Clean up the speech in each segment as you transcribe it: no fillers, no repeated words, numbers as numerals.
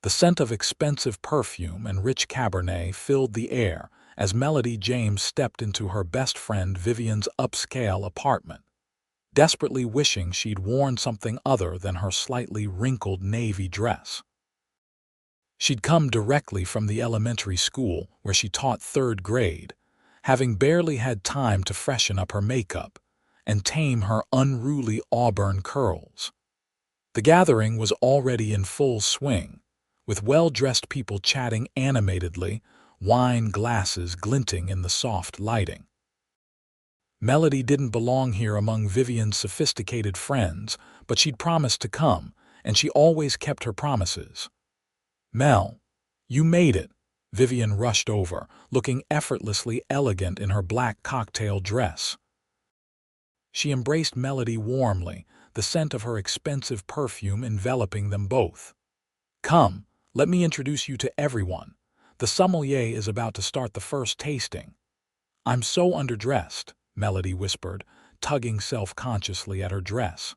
The scent of expensive perfume and rich Cabernet filled the air as Melody James stepped into her best friend Vivian's upscale apartment, desperately wishing she'd worn something other than her slightly wrinkled navy dress. She'd come directly from the elementary school where she taught third grade, having barely had time to freshen up her makeup and tame her unruly auburn curls. The gathering was already in full swing, with well-dressed people chatting animatedly, wine glasses glinting in the soft lighting. Melody didn't belong here among Vivian's sophisticated friends, but she'd promised to come, and she always kept her promises. "Mel, you made it," Vivian rushed over, looking effortlessly elegant in her black cocktail dress. She embraced Melody warmly, the scent of her expensive perfume enveloping them both. "Come, let me introduce you to everyone. The sommelier is about to start the first tasting." "I'm so underdressed," Melody whispered, tugging self-consciously at her dress.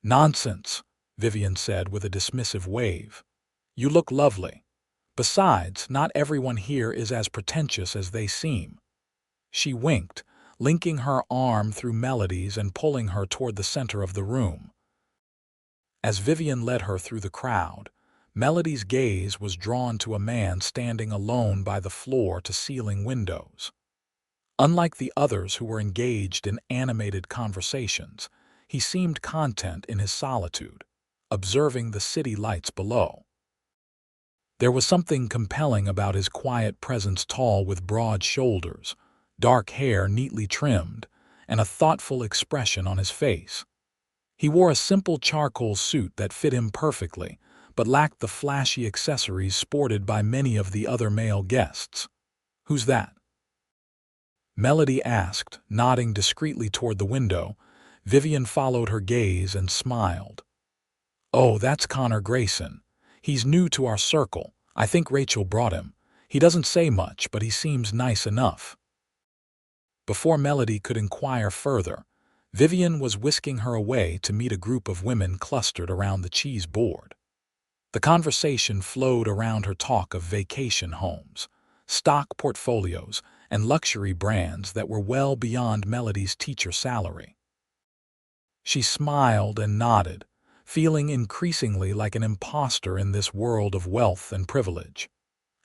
"Nonsense," Vivian said with a dismissive wave. "You look lovely. Besides, not everyone here is as pretentious as they seem." She winked, linking her arm through Melody's and pulling her toward the center of the room. As Vivian led her through the crowd, Melody's gaze was drawn to a man standing alone by the floor-to-ceiling windows. Unlike the others who were engaged in animated conversations, he seemed content in his solitude, observing the city lights below. There was something compelling about his quiet presence, tall with broad shoulders, dark hair neatly trimmed, and a thoughtful expression on his face. He wore a simple charcoal suit that fit him perfectly, but lacked the flashy accessories sported by many of the other male guests. "Who's that?" Melody asked, nodding discreetly toward the window. Vivian followed her gaze and smiled. "Oh, that's Connor Grayson. He's new to our circle. I think Rachel brought him. He doesn't say much, but he seems nice enough." Before Melody could inquire further, Vivian was whisking her away to meet a group of women clustered around the cheese board. The conversation flowed around her talk of vacation homes, stock portfolios, and luxury brands that were well beyond Melody's teacher salary. She smiled and nodded, feeling increasingly like an imposter in this world of wealth and privilege.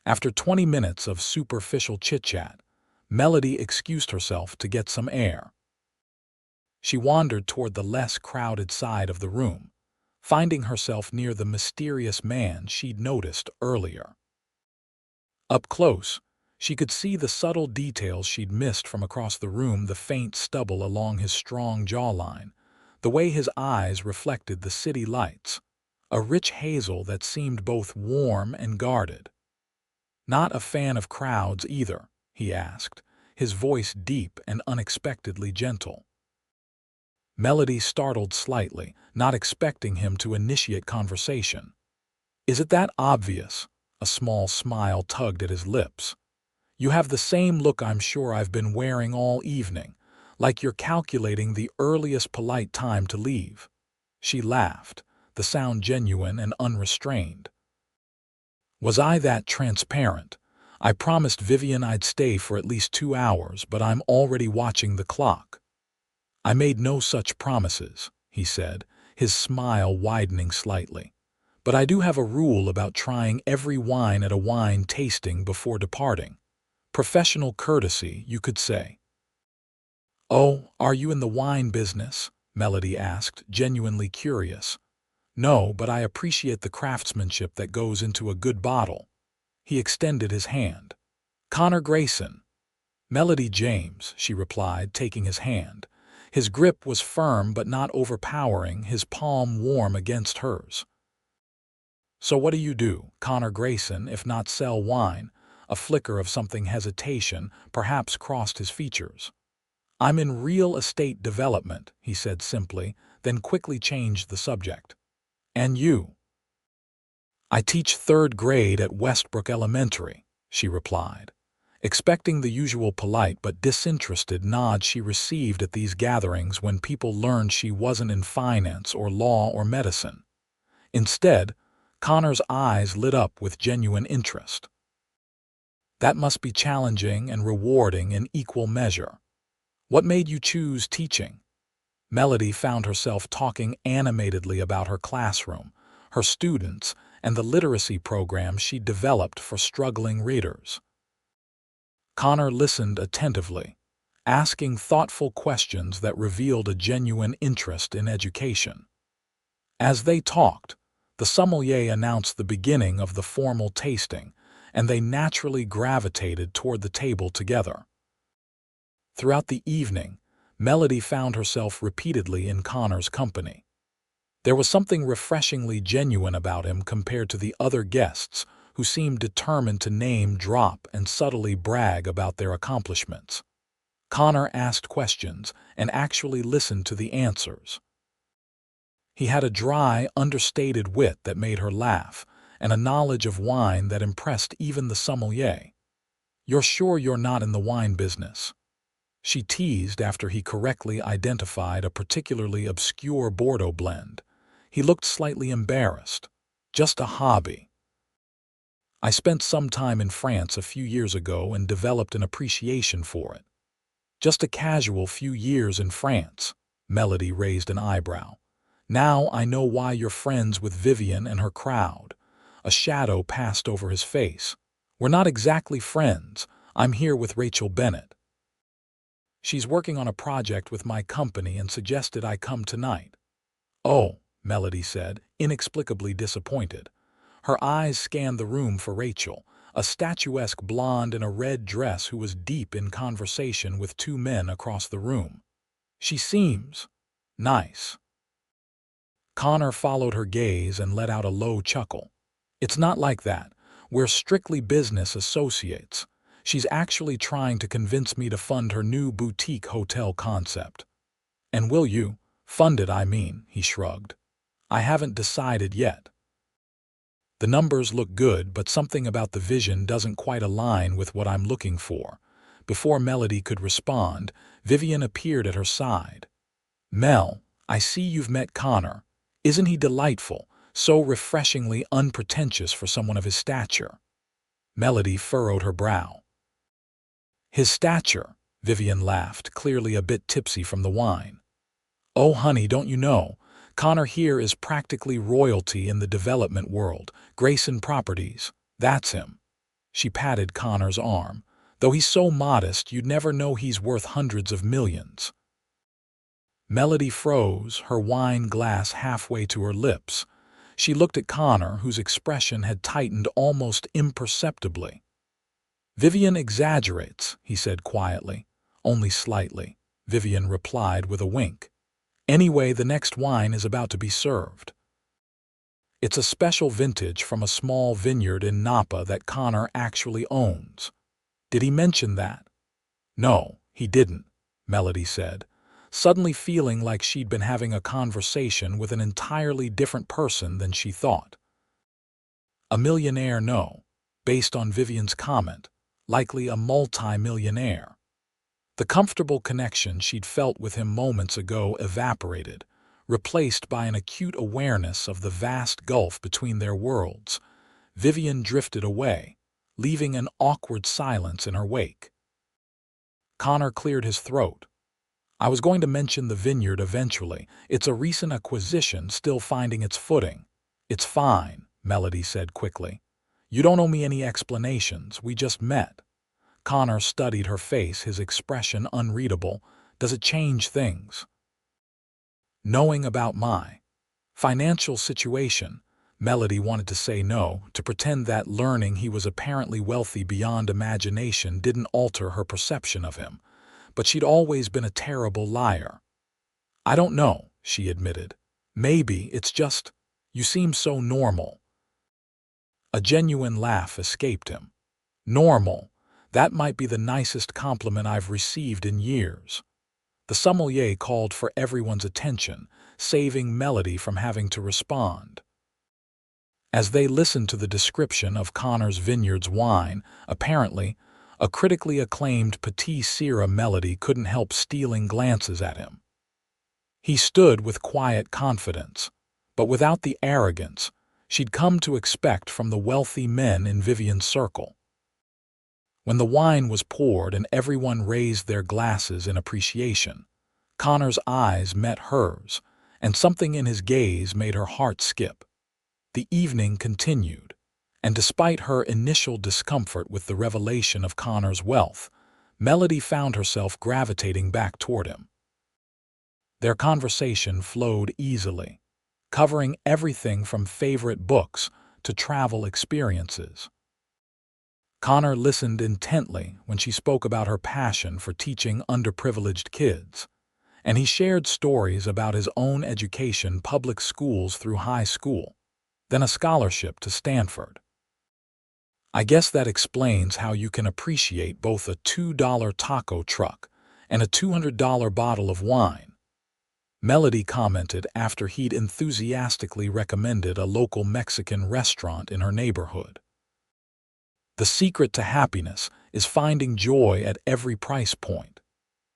After 20 minutes of superficial chit-chat, Melody excused herself to get some air. She wandered toward the less crowded side of the room, finding herself near the mysterious man she'd noticed earlier. Up close, she could see the subtle details she'd missed from across the room: the faint stubble along his strong jawline, the way his eyes reflected the city lights, a rich hazel that seemed both warm and guarded. "Not a fan of crowds either?" he asked, his voice deep and unexpectedly gentle. Melody startled slightly, not expecting him to initiate conversation. "Is it that obvious?" A small smile tugged at his lips. "You have the same look I'm sure I've been wearing all evening, like you're calculating the earliest polite time to leave." She laughed, the sound genuine and unrestrained. "Was I that transparent? I promised Vivian I'd stay for at least 2 hours, but I'm already watching the clock." "I made no such promises," he said, his smile widening slightly. "But I do have a rule about trying every wine at a wine tasting before departing. Professional courtesy, you could say." "Oh, are you in the wine business?" Melody asked, genuinely curious. "No, but I appreciate the craftsmanship that goes into a good bottle." He extended his hand. "Connor Grayson." "Melody James," she replied, taking his hand. His grip was firm but not overpowering, his palm warm against hers. "So what do you do, Connor Grayson, if not sell wine?" A flicker of something hesitation perhaps crossed his features. "I'm in real estate development," he said simply, then quickly changed the subject. "And you?" "I teach third grade at Westbrook Elementary," she replied. Expecting the usual polite but disinterested nod she received at these gatherings when people learned she wasn't in finance or law or medicine. Instead, Connor's eyes lit up with genuine interest. That must be challenging and rewarding in equal measure. What made you choose teaching? Melody found herself talking animatedly about her classroom, her students, and the literacy program she'd developed for struggling readers. Connor listened attentively, asking thoughtful questions that revealed a genuine interest in education. As they talked, the sommelier announced the beginning of the formal tasting, and they naturally gravitated toward the table together. Throughout the evening, Melody found herself repeatedly in Connor's company. There was something refreshingly genuine about him compared to the other guests who seemed determined to name drop and subtly brag about their accomplishments. Connor asked questions and actually listened to the answers. He had a dry, understated wit that made her laugh, and a knowledge of wine that impressed even the sommelier. "You're sure you're not in the wine business?" she teased after he correctly identified a particularly obscure Bordeaux blend. He looked slightly embarrassed. "Just a hobby. I spent some time in France a few years ago and developed an appreciation for it." "Just a casual few years in France," Melody raised an eyebrow. "Now I know why you're friends with Vivian and her crowd." A shadow passed over his face. "We're not exactly friends. I'm here with Rachel Bennett. She's working on a project with my company and suggested I come tonight." "Oh," Melody said, inexplicably disappointed. Her eyes scanned the room for Rachel, a statuesque blonde in a red dress who was deep in conversation with two men across the room. "She seems nice." Connor followed her gaze and let out a low chuckle. "It's not like that. We're strictly business associates. She's actually trying to convince me to fund her new boutique hotel concept." "And will you fund it, I mean?" he shrugged. "I haven't decided yet. The numbers look good, but something about the vision doesn't quite align with what I'm looking for." Before Melody could respond, Vivian appeared at her side. "Mel, I see you've met Connor. Isn't he delightful? So refreshingly unpretentious for someone of his stature." Melody furrowed her brow. "His stature," Vivian laughed, clearly a bit tipsy from the wine. "Oh, honey, don't you know? Connor here is practically royalty in the development world. Grayson Properties, that's him." She patted Connor's arm. "Though he's so modest, you'd never know he's worth hundreds of millions." Melody froze, her wine glass halfway to her lips. She looked at Connor, whose expression had tightened almost imperceptibly. "Vivian exaggerates," he said quietly. "Only slightly," Vivian replied with a wink. "Anyway, the next wine is about to be served. It's a special vintage from a small vineyard in Napa that Connor actually owns." "Did he mention that?" "No, he didn't," Melody said, suddenly feeling like she'd been having a conversation with an entirely different person than she thought. A millionaire, no, based on Vivian's comment, likely a multi-millionaire. The comfortable connection she'd felt with him moments ago evaporated, replaced by an acute awareness of the vast gulf between their worlds. Vivian drifted away, leaving an awkward silence in her wake. Connor cleared his throat. "I was going to mention the vineyard eventually. It's a recent acquisition still finding its footing." "It's fine," Melody said quickly. "You don't owe me any explanations. We just met." Connor studied her face, his expression unreadable. "Does it change things?" "Knowing about my financial situation," Melody wanted to say no, to pretend that learning he was apparently wealthy beyond imagination didn't alter her perception of him. But she'd always been a terrible liar. "I don't know," she admitted. "Maybe it's just, you seem so normal." A genuine laugh escaped him. "Normal? That might be the nicest compliment I've received in years." The sommelier called for everyone's attention, saving Melody from having to respond. As they listened to the description of Connor's vineyard's wine, apparently a critically acclaimed Petit Syrah, Melody couldn't help stealing glances at him. He stood with quiet confidence, but without the arrogance. she'd come to expect from the wealthy men in Vivian's circle. When the wine was poured and everyone raised their glasses in appreciation, Connor's eyes met hers, and something in his gaze made her heart skip. The evening continued, and despite her initial discomfort with the revelation of Connor's wealth, Melody found herself gravitating back toward him. Their conversation flowed easily, covering everything from favorite books to travel experiences. Connor listened intently when she spoke about her passion for teaching underprivileged kids, and he shared stories about his own education, public schools through high school, then a scholarship to Stanford. "I guess that explains how you can appreciate both a $2 taco truck and a $200 bottle of wine," Melody commented after he'd enthusiastically recommended a local Mexican restaurant in her neighborhood. "The secret to happiness is finding joy at every price point,"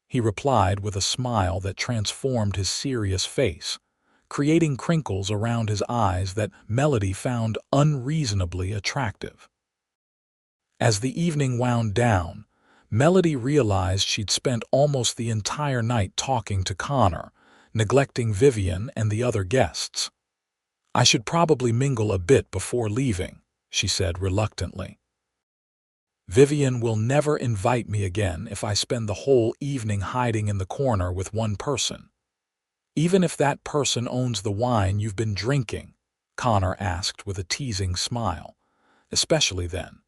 he replied with a smile that transformed his serious face, creating crinkles around his eyes that Melody found unreasonably attractive. As the evening wound down, Melody realized she'd spent almost the entire night talking to Connor, neglecting Vivian and the other guests. "I should probably mingle a bit before leaving," she said reluctantly. "Vivian will never invite me again if I spend the whole evening hiding in the corner with one person. Even if that person owns the wine you've been drinking," Connor asked with a teasing smile. "Especially then.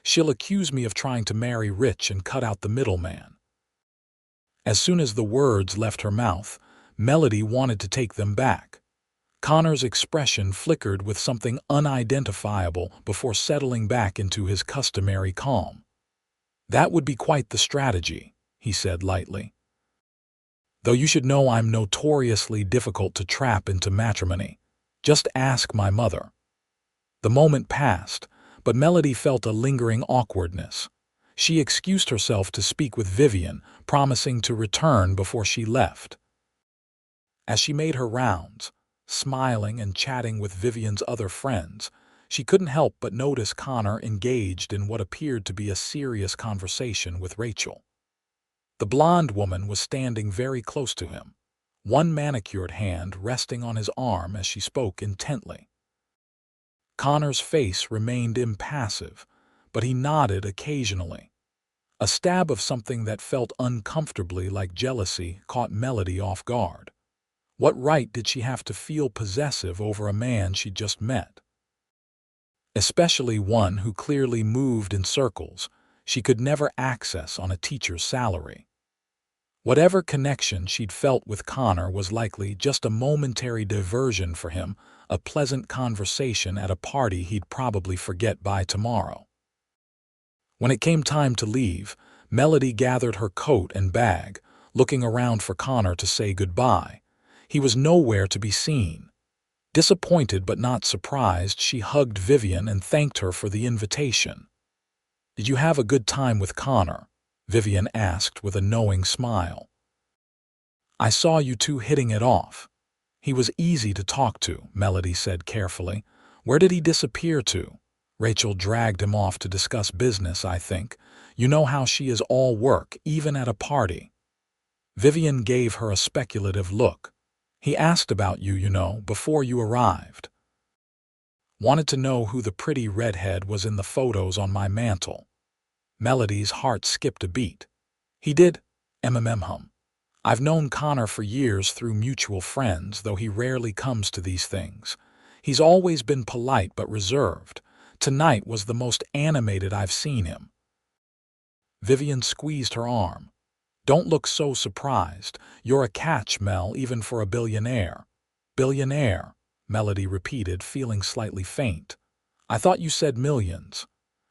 She'll accuse me of trying to marry rich and cut out the middleman." As soon as the words left her mouth, Melody wanted to take them back. Connor's expression flickered with something unidentifiable before settling back into his customary calm. "That would be quite the strategy," he said lightly. "Though you should know I'm notoriously difficult to trap into matrimony. Just ask my mother." The moment passed, but Melody felt a lingering awkwardness. She excused herself to speak with Vivian, promising to return before she left. As she made her rounds, smiling and chatting with Vivian's other friends, she couldn't help but notice Connor engaged in what appeared to be a serious conversation with Rachel. The blonde woman was standing very close to him, one manicured hand resting on his arm as she spoke intently. Connor's face remained impassive, but he nodded occasionally. A stab of something that felt uncomfortably like jealousy caught Melody off guard. What right did she have to feel possessive over a man she'd just met? Especially one who clearly moved in circles she could never access on a teacher's salary. Whatever connection she'd felt with Connor was likely just a momentary diversion for him, a pleasant conversation at a party he'd probably forget by tomorrow. When it came time to leave, Melody gathered her coat and bag, looking around for Connor to say goodbye. He was nowhere to be seen. Disappointed but not surprised, she hugged Vivian and thanked her for the invitation. "Did you have a good time with Connor?" Vivian asked with a knowing smile. "I saw you two hitting it off. He was easy to talk to," Melody said carefully. "Where did he disappear to?" "Rachel dragged him off to discuss business, I think. You know how she is all work, even at a party." Vivian gave her a speculative look. "He asked about you, before you arrived. Wanted to know who the pretty redhead was in the photos on my mantle." Melody's heart skipped a beat. "He did? Hum. I've known Connor for years through mutual friends, though he rarely comes to these things. He's always been polite but reserved. Tonight was the most animated I've seen him." Vivian squeezed her arm. "Don't look so surprised. You're a catch, Mel, even for a billionaire." "Billionaire," Melody repeated, feeling slightly faint. "I thought you said millions."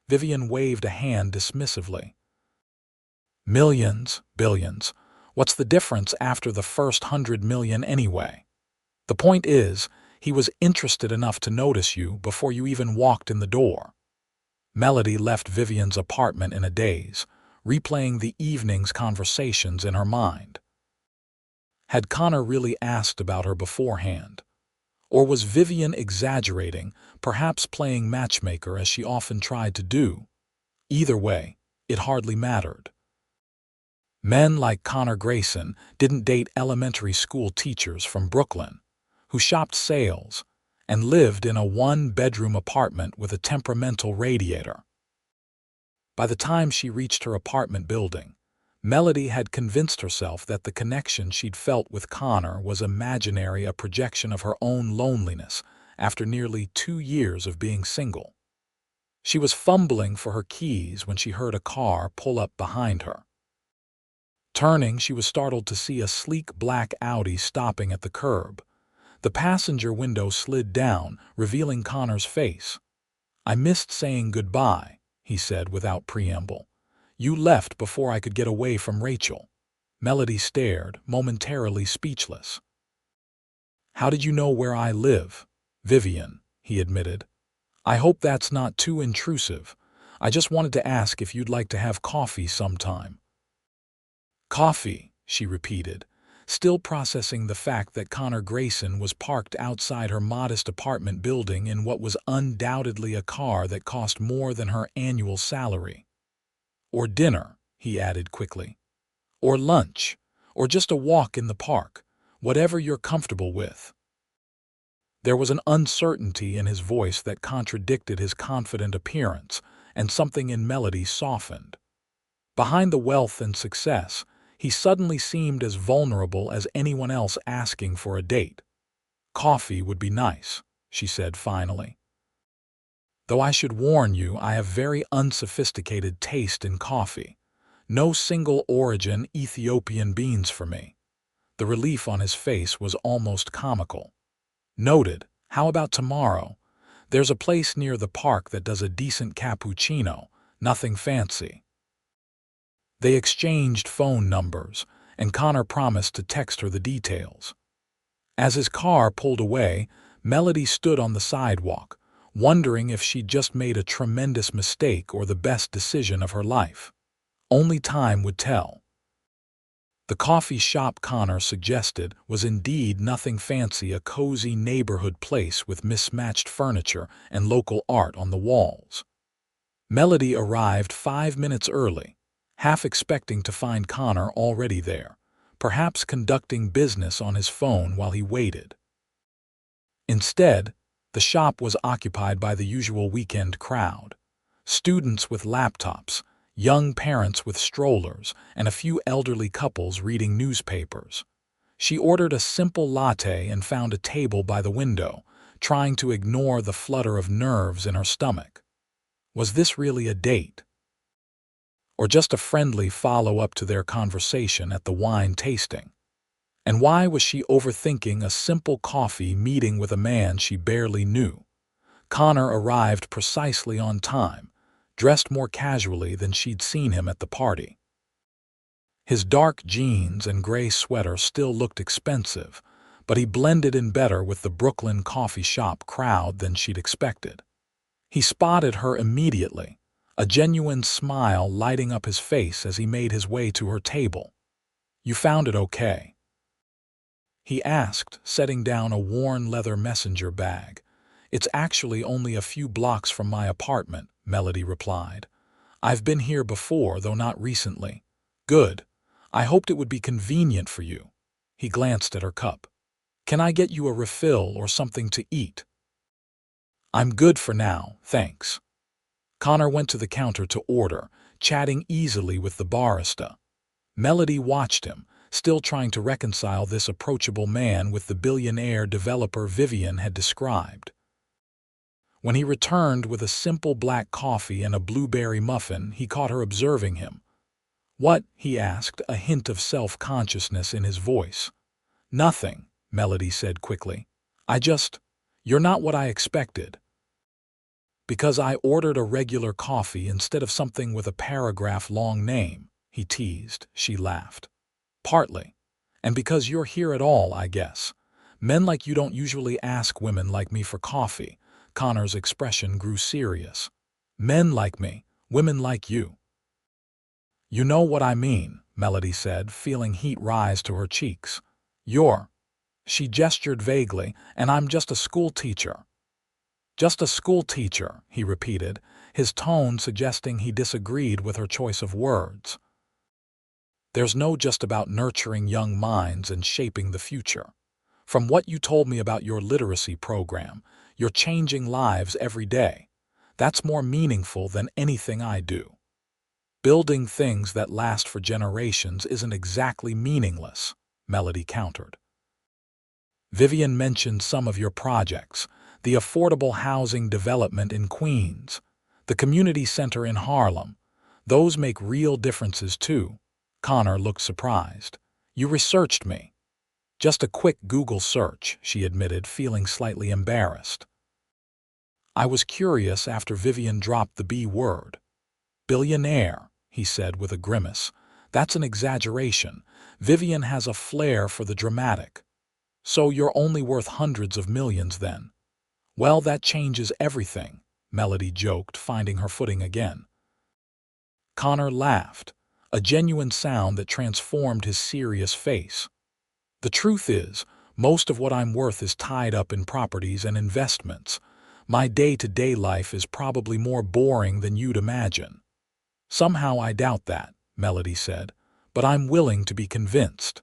Vivian waved a hand dismissively. "Millions, billions. What's the difference after the first 100 million anyway? The point is, he was interested enough to notice you before you even walked in the door." Melody left Vivian's apartment in a daze, replaying the evening's conversations in her mind. Had Connor really asked about her beforehand? Or was Vivian exaggerating, perhaps playing matchmaker as she often tried to do? Either way, it hardly mattered. Men like Connor Grayson didn't date elementary school teachers from Brooklyn, who shopped sales and lived in a one-bedroom apartment with a temperamental radiator. By the time she reached her apartment building, Melody had convinced herself that the connection she'd felt with Connor was imaginary, a projection of her own loneliness after nearly 2 years of being single. She was fumbling for her keys when she heard a car pull up behind her. Turning, she was startled to see a sleek black Audi stopping at the curb. The passenger window slid down, revealing Connor's face. "I missed saying goodbye," he said without preamble. "You left before I could get away from Rachel." Melody stared, momentarily speechless. "How did you know where I live?" "Vivian," he admitted. "I hope that's not too intrusive. I just wanted to ask if you'd like to have coffee sometime." "Coffee," she repeated, still processing the fact that Connor Grayson was parked outside her modest apartment building in what was undoubtedly a car that cost more than her annual salary. "Or dinner," he added quickly. "Or lunch, or just a walk in the park, whatever you're comfortable with." There was an uncertainty in his voice that contradicted his confident appearance, and something in Melody softened. Behind the wealth and success, he suddenly seemed as vulnerable as anyone else asking for a date. "Coffee would be nice," she said finally. "Though I should warn you, I have very unsophisticated taste in coffee. No single-origin Ethiopian beans for me." The relief on his face was almost comical. "Noted. How about tomorrow? There's a place near the park that does a decent cappuccino, nothing fancy." They exchanged phone numbers, and Connor promised to text her the details. As his car pulled away, Melody stood on the sidewalk, wondering if she'd just made a tremendous mistake or the best decision of her life. Only time would tell. The coffee shop Connor suggested was indeed nothing fancy, a cozy neighborhood place with mismatched furniture and local art on the walls. Melody arrived 5 minutes early, half expecting to find Connor already there, perhaps conducting business on his phone while he waited. Instead, the shop was occupied by the usual weekend crowd: students with laptops, young parents with strollers, and a few elderly couples reading newspapers. She ordered a simple latte and found a table by the window, trying to ignore the flutter of nerves in her stomach. Was this really a date? Or just a friendly follow-up to their conversation at the wine tasting? And why was she overthinking a simple coffee meeting with a man she barely knew? Connor arrived precisely on time, dressed more casually than she'd seen him at the party. His dark jeans and gray sweater still looked expensive, but he blended in better with the Brooklyn coffee shop crowd than she'd expected. He spotted her immediately, a genuine smile lighting up his face as he made his way to her table. "You found it okay?" he asked, setting down a worn leather messenger bag. "It's actually only a few blocks from my apartment," Melody replied. "I've been here before, though not recently." "Good. I hoped it would be convenient for you." He glanced at her cup. "Can I get you a refill or something to eat?" "I'm good for now, thanks." Connor went to the counter to order, chatting easily with the barista. Melody watched him, still trying to reconcile this approachable man with the billionaire developer Vivian had described. When he returned with a simple black coffee and a blueberry muffin, he caught her observing him. "What?" he asked, a hint of self-consciousness in his voice. "Nothing," Melody said quickly. You're not what I expected." "Because I ordered a regular coffee instead of something with a paragraph-long name," he teased. She laughed. "Partly. And because you're here at all, I guess. Men like you don't usually ask women like me for coffee." Connor's expression grew serious. "Men like me, women like you." "You know what I mean," Melody said, feeling heat rise to her cheeks. She gestured vaguely, and I'm just a school teacher. Just a school teacher, he repeated, his tone suggesting he disagreed with her choice of words. There's no just about nurturing young minds and shaping the future. From what you told me about your literacy program, you're changing lives every day. That's more meaningful than anything I do. Building things that last for generations isn't exactly meaningless, Melody countered. Vivian mentioned some of your projects, the affordable housing development in Queens, the community center in Harlem. Those make real differences too. Connor looked surprised. You researched me. Just a quick Google search, she admitted, feeling slightly embarrassed. I was curious after Vivian dropped the B word. Billionaire, he said with a grimace. That's an exaggeration. Vivian has a flair for the dramatic. So you're only worth hundreds of millions then. Well, that changes everything, Melody joked, finding her footing again. Connor laughed, a genuine sound that transformed his serious face. The truth is, most of what I'm worth is tied up in properties and investments. My day-to-day life is probably more boring than you'd imagine. Somehow I doubt that, Melody said, but I'm willing to be convinced.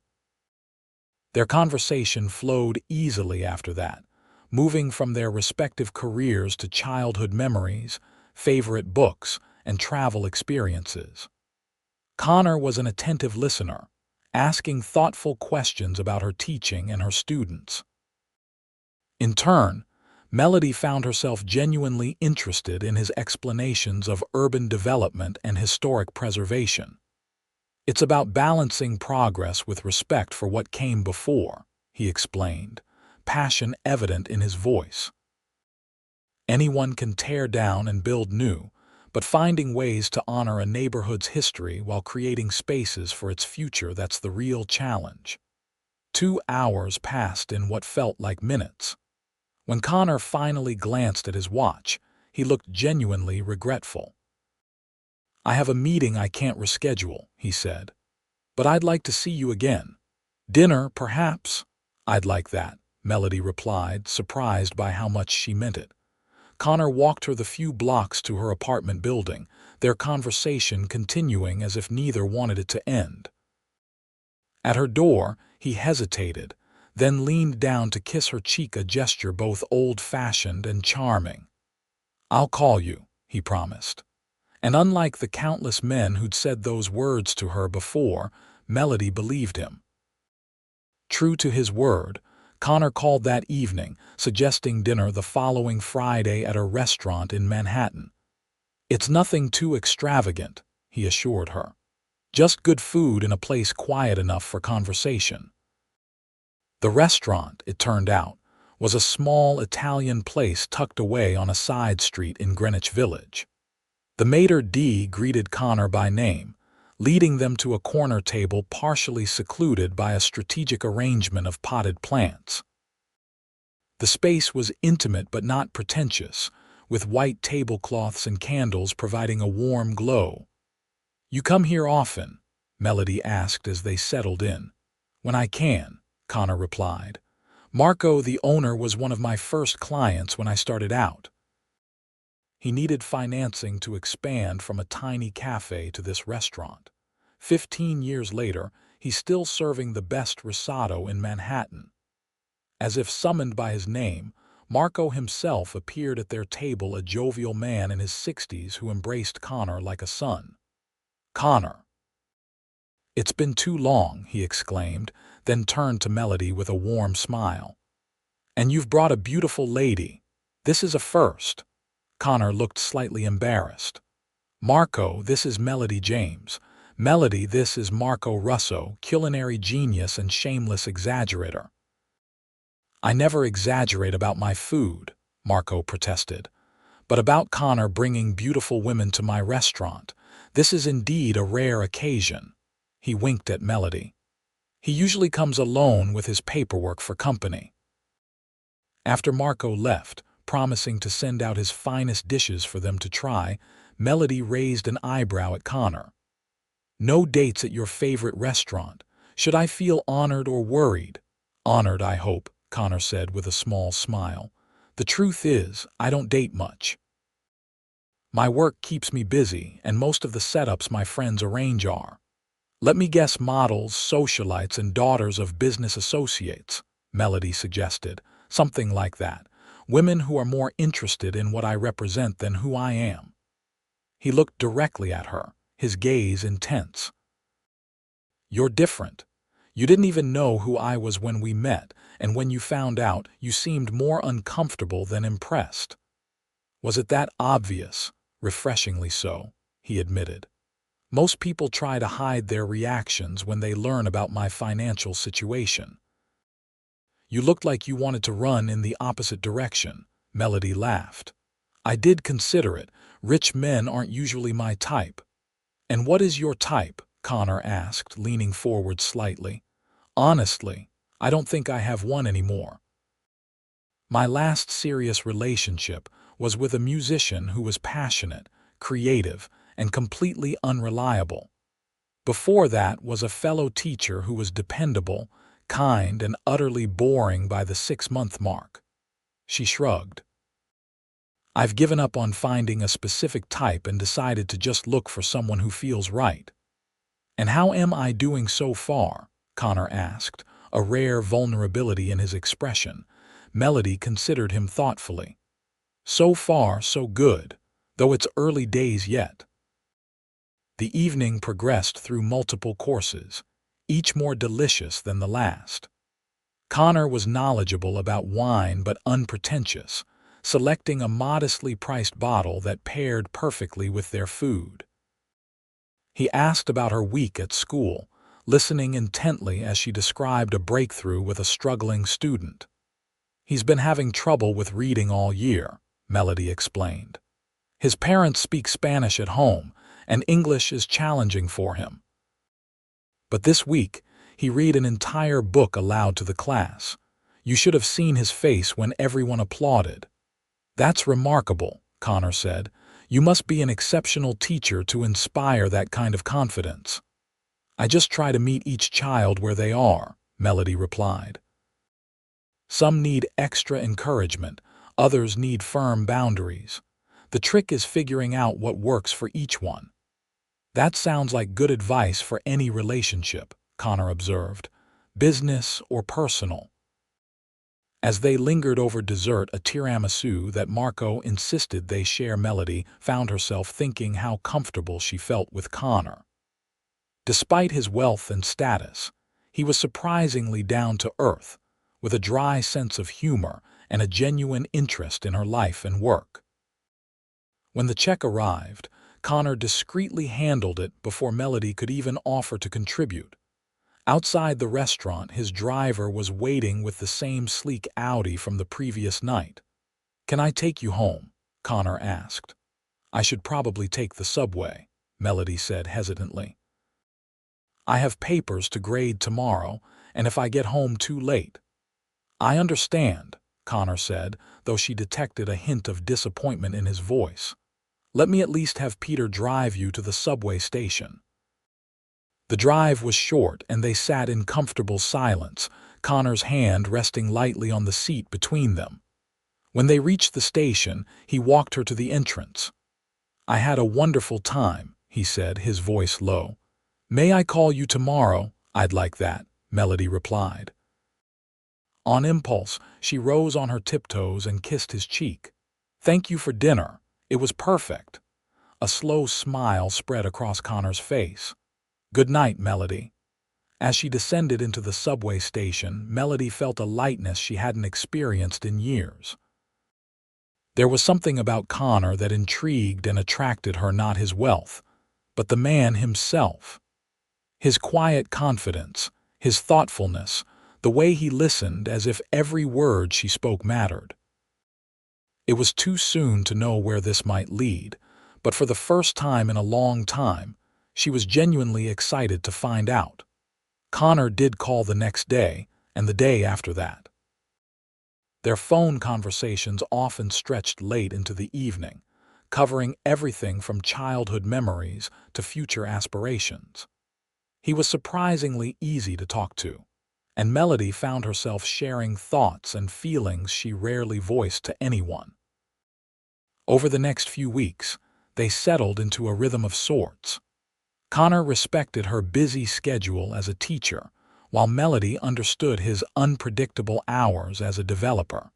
Their conversation flowed easily after that, moving from their respective careers to childhood memories, favorite books, and travel experiences. Connor was an attentive listener, asking thoughtful questions about her teaching and her students. In turn, Melody found herself genuinely interested in his explanations of urban development and historic preservation. It's about balancing progress with respect for what came before, he explained, passion evident in his voice. Anyone can tear down and build new, but finding ways to honor a neighborhood's history while creating spaces for its future, that's the real challenge. 2 hours passed in what felt like minutes. When Connor finally glanced at his watch, he looked genuinely regretful. I have a meeting I can't reschedule, he said. But I'd like to see you again. Dinner, perhaps? I'd like that, Melody replied, surprised by how much she meant it. Connor walked her the few blocks to her apartment building, their conversation continuing as if neither wanted it to end. At her door, he hesitated, then leaned down to kiss her cheek, a gesture both old-fashioned and charming. I'll call you, he promised. And unlike the countless men who'd said those words to her before, Melody believed him. True to his word, Connor called that evening, suggesting dinner the following Friday at a restaurant in Manhattan. It's nothing too extravagant, he assured her. Just good food in a place quiet enough for conversation. The restaurant, it turned out, was a small Italian place tucked away on a side street in Greenwich Village. The maitre d' greeted Connor by name, leading them to a corner table partially secluded by a strategic arrangement of potted plants. The space was intimate but not pretentious, with white tablecloths and candles providing a warm glow. You come here often? Melody asked as they settled in. When I can, Connor replied. Marco, the owner, was one of my first clients when I started out. He needed financing to expand from a tiny cafe to this restaurant. 15 years later, he's still serving the best risotto in Manhattan. As if summoned by his name, Marco himself appeared at their table, a jovial man in his 60s who embraced Connor like a son. Connor. It's been too long, he exclaimed, then turned to Melody with a warm smile. And you've brought a beautiful lady. This is a first. Connor looked slightly embarrassed. Marco, this is Melody James. Melody, this is Marco Russo, culinary genius and shameless exaggerator. I never exaggerate about my food, Marco protested. But about Connor bringing beautiful women to my restaurant, this is indeed a rare occasion. He winked at Melody. He usually comes alone with his paperwork for company. After Marco left, promising to send out his finest dishes for them to try, Melody raised an eyebrow at Connor. No dates at your favorite restaurant. Should I feel honored or worried? Honored, I hope, Connor said with a small smile. The truth is, I don't date much. My work keeps me busy, and most of the setups my friends arrange are. Let me guess, models, socialites, and daughters of business associates, Melody suggested. Something like that. Women who are more interested in what I represent than who I am. He looked directly at her, his gaze intense. You're different. You didn't even know who I was when we met, and when you found out, you seemed more uncomfortable than impressed. Was it that obvious? Refreshingly so, he admitted. Most people try to hide their reactions when they learn about my financial situation. You looked like you wanted to run in the opposite direction, Melody laughed. I did consider it. Rich men aren't usually my type. And what is your type? Connor asked, leaning forward slightly. Honestly, I don't think I have one anymore. My last serious relationship was with a musician who was passionate, creative, and completely unreliable. Before that was a fellow teacher who was dependable, kind, and utterly boring by the 6-month mark. She shrugged. I've given up on finding a specific type and decided to just look for someone who feels right. And how am I doing so far? Connor asked, a rare vulnerability in his expression. Melody considered him thoughtfully. So far, so good, though it's early days yet. The evening progressed through multiple courses, each more delicious than the last. Connor was knowledgeable about wine but unpretentious, selecting a modestly priced bottle that paired perfectly with their food. He asked about her week at school, listening intently as she described a breakthrough with a struggling student. He's been having trouble with reading all year, Melody explained. His parents speak Spanish at home, and English is challenging for him. But this week, he read an entire book aloud to the class. You should have seen his face when everyone applauded. That's remarkable, Connor said. You must be an exceptional teacher to inspire that kind of confidence. I just try to meet each child where they are, Melody replied. Some need extra encouragement, others need firm boundaries. The trick is figuring out what works for each one. That sounds like good advice for any relationship, Connor observed, business or personal. As they lingered over dessert, a tiramisu that Marco insisted they share, Melody found herself thinking how comfortable she felt with Connor. Despite his wealth and status, he was surprisingly down to earth, with a dry sense of humor and a genuine interest in her life and work. When the check arrived, Connor discreetly handled it before Melody could even offer to contribute. Outside the restaurant, his driver was waiting with the same sleek Audi from the previous night. Can I take you home? Connor asked. I should probably take the subway, Melody said hesitantly. I have papers to grade tomorrow, and if I get home too late. I understand, Connor said, though she detected a hint of disappointment in his voice. Let me at least have Peter drive you to the subway station. The drive was short, and they sat in comfortable silence, Connor's hand resting lightly on the seat between them. When they reached the station, he walked her to the entrance. I had a wonderful time, he said, his voice low. May I call you tomorrow? I'd like that, Melody replied. On impulse, she rose on her tiptoes and kissed his cheek. Thank you for dinner. It was perfect. A slow smile spread across Connor's face. Good night, Melody. As she descended into the subway station, Melody felt a lightness she hadn't experienced in years. There was something about Connor that intrigued and attracted her, not his wealth, but the man himself. His quiet confidence, his thoughtfulness, the way he listened as if every word she spoke mattered. It was too soon to know where this might lead, but for the first time in a long time, she was genuinely excited to find out. Connor did call the next day, and the day after that. Their phone conversations often stretched late into the evening, covering everything from childhood memories to future aspirations. He was surprisingly easy to talk to, and Melody found herself sharing thoughts and feelings she rarely voiced to anyone. Over the next few weeks, they settled into a rhythm of sorts. Connor respected her busy schedule as a teacher, while Melody understood his unpredictable hours as a developer.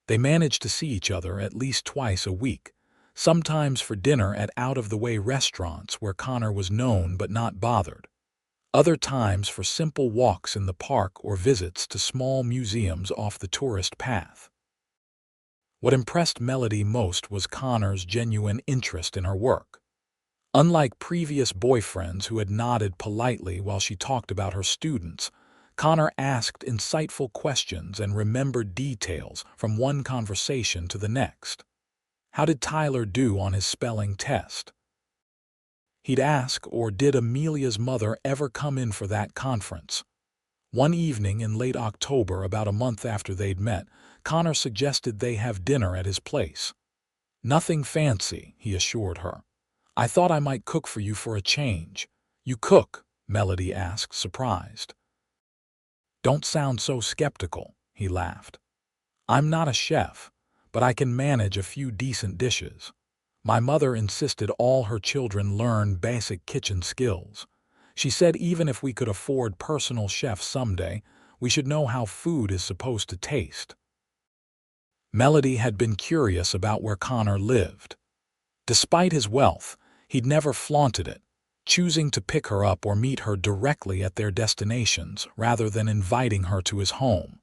They managed to see each other at least twice a week, sometimes for dinner at out-of-the-way restaurants where Connor was known but not bothered, other times for simple walks in the park or visits to small museums off the tourist path. What impressed Melody most was Connor's genuine interest in her work. Unlike previous boyfriends who had nodded politely while she talked about her students, Connor asked insightful questions and remembered details from one conversation to the next. How did Tyler do on his spelling test? He'd ask, or did Amelia's mother ever come in for that conference? One evening in late October, about a month after they'd met, Connor suggested they have dinner at his place. Nothing fancy, he assured her. I thought I might cook for you for a change. You cook? Melody asked, surprised. Don't sound so skeptical, he laughed. I'm not a chef, but I can manage a few decent dishes. My mother insisted all her children learn basic kitchen skills. She said even if we could afford personal chefs someday, we should know how food is supposed to taste. Melody had been curious about where Connor lived. Despite his wealth, he'd never flaunted it, choosing to pick her up or meet her directly at their destinations rather than inviting her to his home.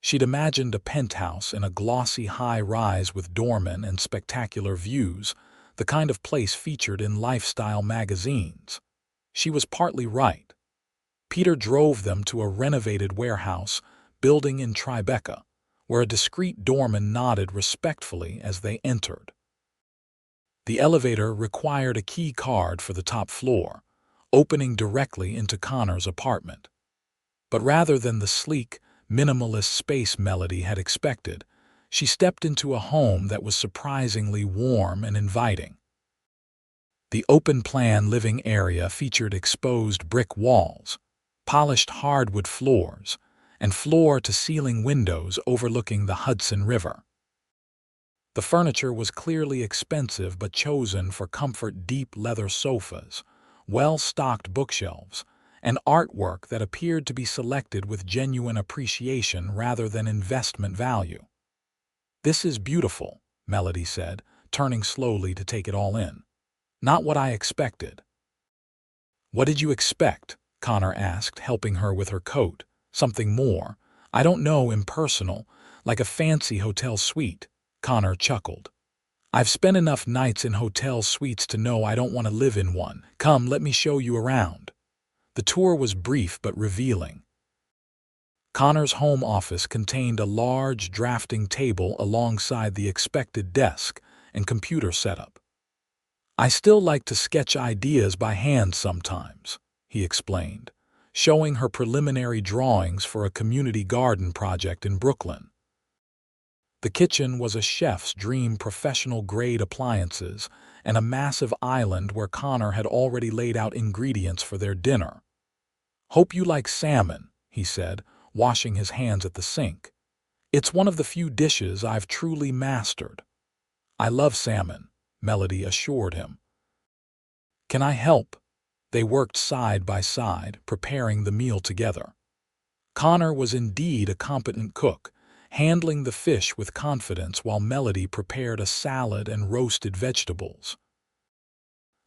She'd imagined a penthouse in a glossy high-rise with doormen and spectacular views, the kind of place featured in lifestyle magazines. She was partly right. Peter drove them to a renovated warehouse building in Tribeca, where a discreet doorman nodded respectfully as they entered. The elevator required a key card for the top floor, opening directly into Connor's apartment. But rather than the sleek, minimalist space Melody had expected, she stepped into a home that was surprisingly warm and inviting. The open-plan living area featured exposed brick walls, polished hardwood floors, and floor-to-ceiling windows overlooking the Hudson River. The furniture was clearly expensive but chosen for comfort: deep leather sofas, well-stocked bookshelves, and artwork that appeared to be selected with genuine appreciation rather than investment value. This is beautiful, Melody said, turning slowly to take it all in. Not what I expected. What did you expect? Connor asked, helping her with her coat. Something more. I don't know, impersonal, like a fancy hotel suite. Connor chuckled. I've spent enough nights in hotel suites to know I don't want to live in one. Come, let me show you around. The tour was brief but revealing. Connor's home office contained a large drafting table alongside the expected desk and computer setup. I still like to sketch ideas by hand sometimes, he explained, showing her preliminary drawings for a community garden project in Brooklyn. The kitchen was a chef's dream: professional-grade appliances and a massive island where Connor had already laid out ingredients for their dinner. Hope you like salmon, he said, washing his hands at the sink. It's one of the few dishes I've truly mastered. I love salmon, Melody assured him. Can I help? They worked side by side, preparing the meal together. Connor was indeed a competent cook, handling the fish with confidence while Melody prepared a salad and roasted vegetables.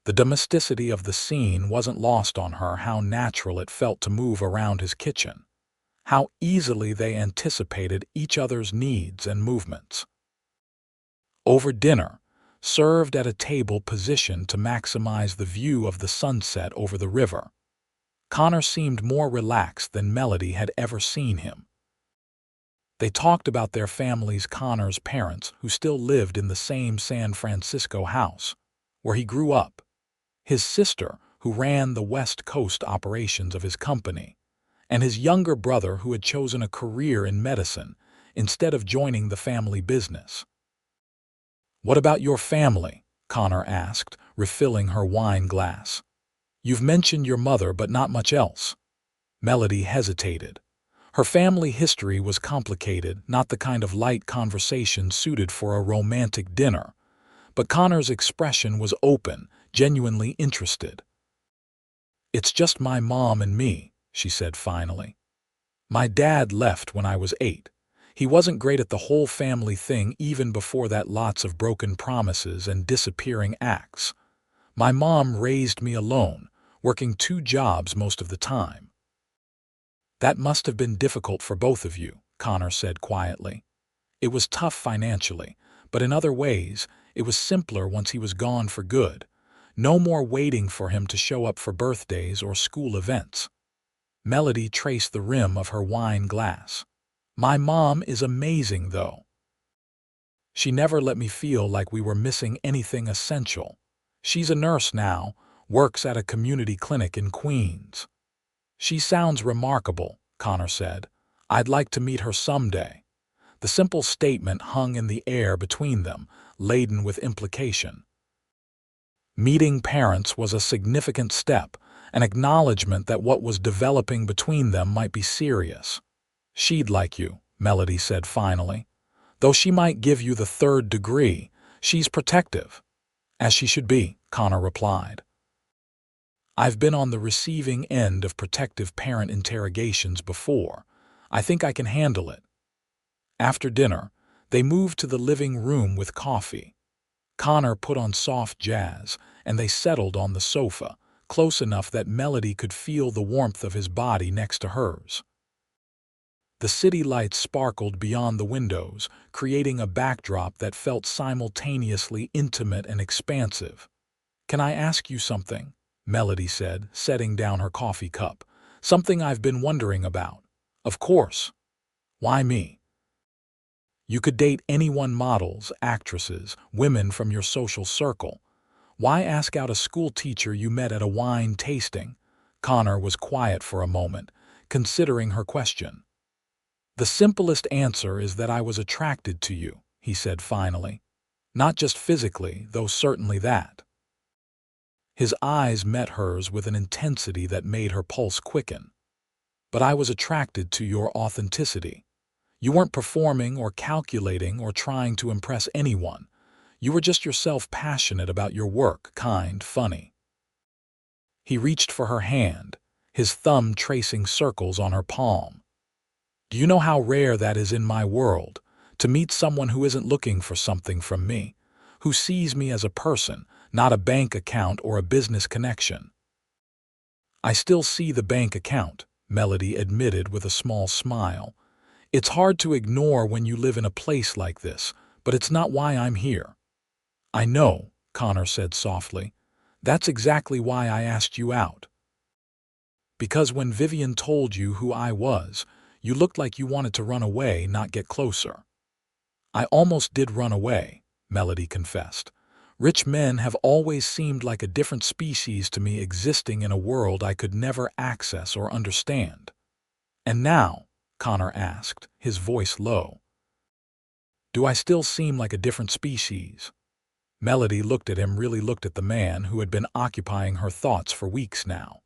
The domesticity of the scene wasn't lost on her: how natural it felt to move around his kitchen, how easily they anticipated each other's needs and movements. Over dinner, served at a table positioned to maximize the view of the sunset over the river, Connor seemed more relaxed than Melody had ever seen him. They talked about their families: Connor's parents, who still lived in the same San Francisco house where he grew up, his sister, who ran the West Coast operations of his company, and his younger brother, who had chosen a career in medicine instead of joining the family business. What about your family? Connor asked, refilling her wine glass. You've mentioned your mother, but not much else. Melody hesitated. Her family history was complicated, not the kind of light conversation suited for a romantic dinner. But Connor's expression was open, genuinely interested. "It's just my mom and me," she said finally. "My dad left when I was 8. He wasn't great at the whole family thing even before that, lots of broken promises and disappearing acts. My mom raised me alone, working 2 jobs most of the time." "That must have been difficult for both of you," Connor said quietly. "It was tough financially, but in other ways, it was simpler once he was gone for good. No more waiting for him to show up for birthdays or school events." Melody traced the rim of her wine glass. "My mom is amazing, though. She never let me feel like we were missing anything essential. She's a nurse now, works at a community clinic in Queens." "She sounds remarkable," Connor said. "I'd like to meet her someday." The simple statement hung in the air between them, laden with implication. Meeting parents was a significant step, an acknowledgement that what was developing between them might be serious. "She'd like you," Melody said finally. "Though she might give you the 3rd degree, she's protective." "As she should be," Connor replied. "I've been on the receiving end of protective parent interrogations before. I think I can handle it." After dinner, they moved to the living room with coffee. Connor put on soft jazz, and they settled on the sofa, close enough that Melody could feel the warmth of his body next to hers. The city lights sparkled beyond the windows, creating a backdrop that felt simultaneously intimate and expansive. "Can I ask you something?" Melody said, setting down her coffee cup. "Something I've been wondering about." "Of course." "Why me?" "You could date anyone, models, actresses, women from your social circle. Why ask out a school teacher you met at a wine tasting?" Connor was quiet for a moment, considering her question. "The simplest answer is that I was attracted to you," he said finally. "Not just physically, though certainly that." His eyes met hers with an intensity that made her pulse quicken. "But I was attracted to your authenticity. You weren't performing or calculating or trying to impress anyone. You were just yourself, passionate about your work, kind, funny." He reached for her hand, his thumb tracing circles on her palm. "Do you know how rare that is in my world, to meet someone who isn't looking for something from me, who sees me as a person, not a bank account or a business connection?" "I still see the bank account," Melody admitted with a small smile. "It's hard to ignore when you live in a place like this, but it's not why I'm here." "I know," Connor said softly. "That's exactly why I asked you out. Because when Vivian told you who I was, you looked like you wanted to run away, not get closer." "I almost did run away," Melody confessed. "Rich men have always seemed like a different species to me, existing in a world I could never access or understand." "And now," Connor asked, his voice low, "do I still seem like a different species?" Melody looked at him, really looked at the man who had been occupying her thoughts for weeks now.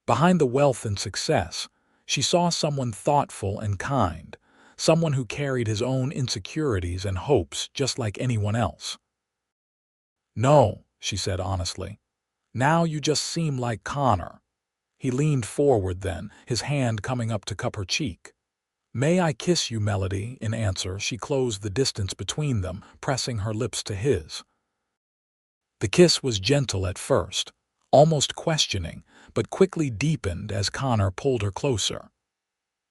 Behind the wealth and success, she saw someone thoughtful and kind, someone who carried his own insecurities and hopes just like anyone else. "No," she said honestly. "Now you just seem like Connor." He leaned forward then, his hand coming up to cup her cheek. "May I kiss you, Melody?" In answer, she closed the distance between them, pressing her lips to his. The kiss was gentle at first, almost questioning, but quickly deepened as Connor pulled her closer.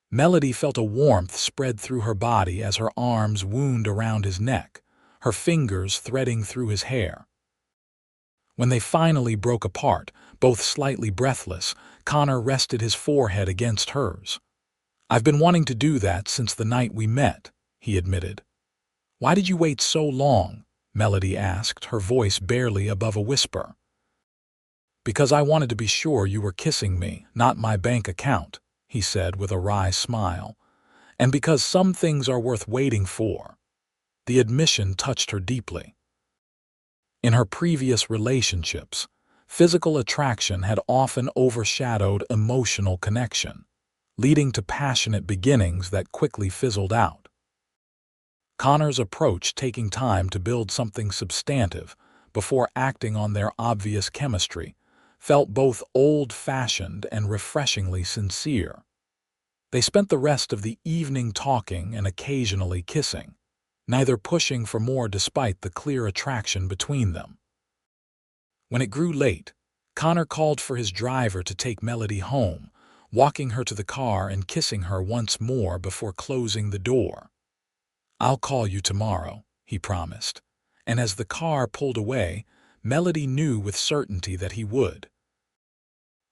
Melody felt a warmth spread through her body as her arms wound around his neck, her fingers threading through his hair. When they finally broke apart, both slightly breathless, Connor rested his forehead against hers. "I've been wanting to do that since the night we met," he admitted. "Why did you wait so long?" Melody asked, her voice barely above a whisper. "Because I wanted to be sure you were kissing me, not my bank account," he said with a wry smile. "And because some things are worth waiting for." The admission touched her deeply. In her previous relationships, Physical attraction had often overshadowed emotional connection, leading to passionate beginnings that quickly fizzled out. Connor's approach, taking time to build something substantive before acting on their obvious chemistry, felt both old-fashioned and refreshingly sincere. They spent the rest of the evening talking and occasionally kissing, neither pushing for more despite the clear attraction between them. When it grew late, Connor called for his driver to take Melody home, walking her to the car and kissing her once more before closing the door. "I'll call you tomorrow," he promised, and as the car pulled away, Melody knew with certainty that he would.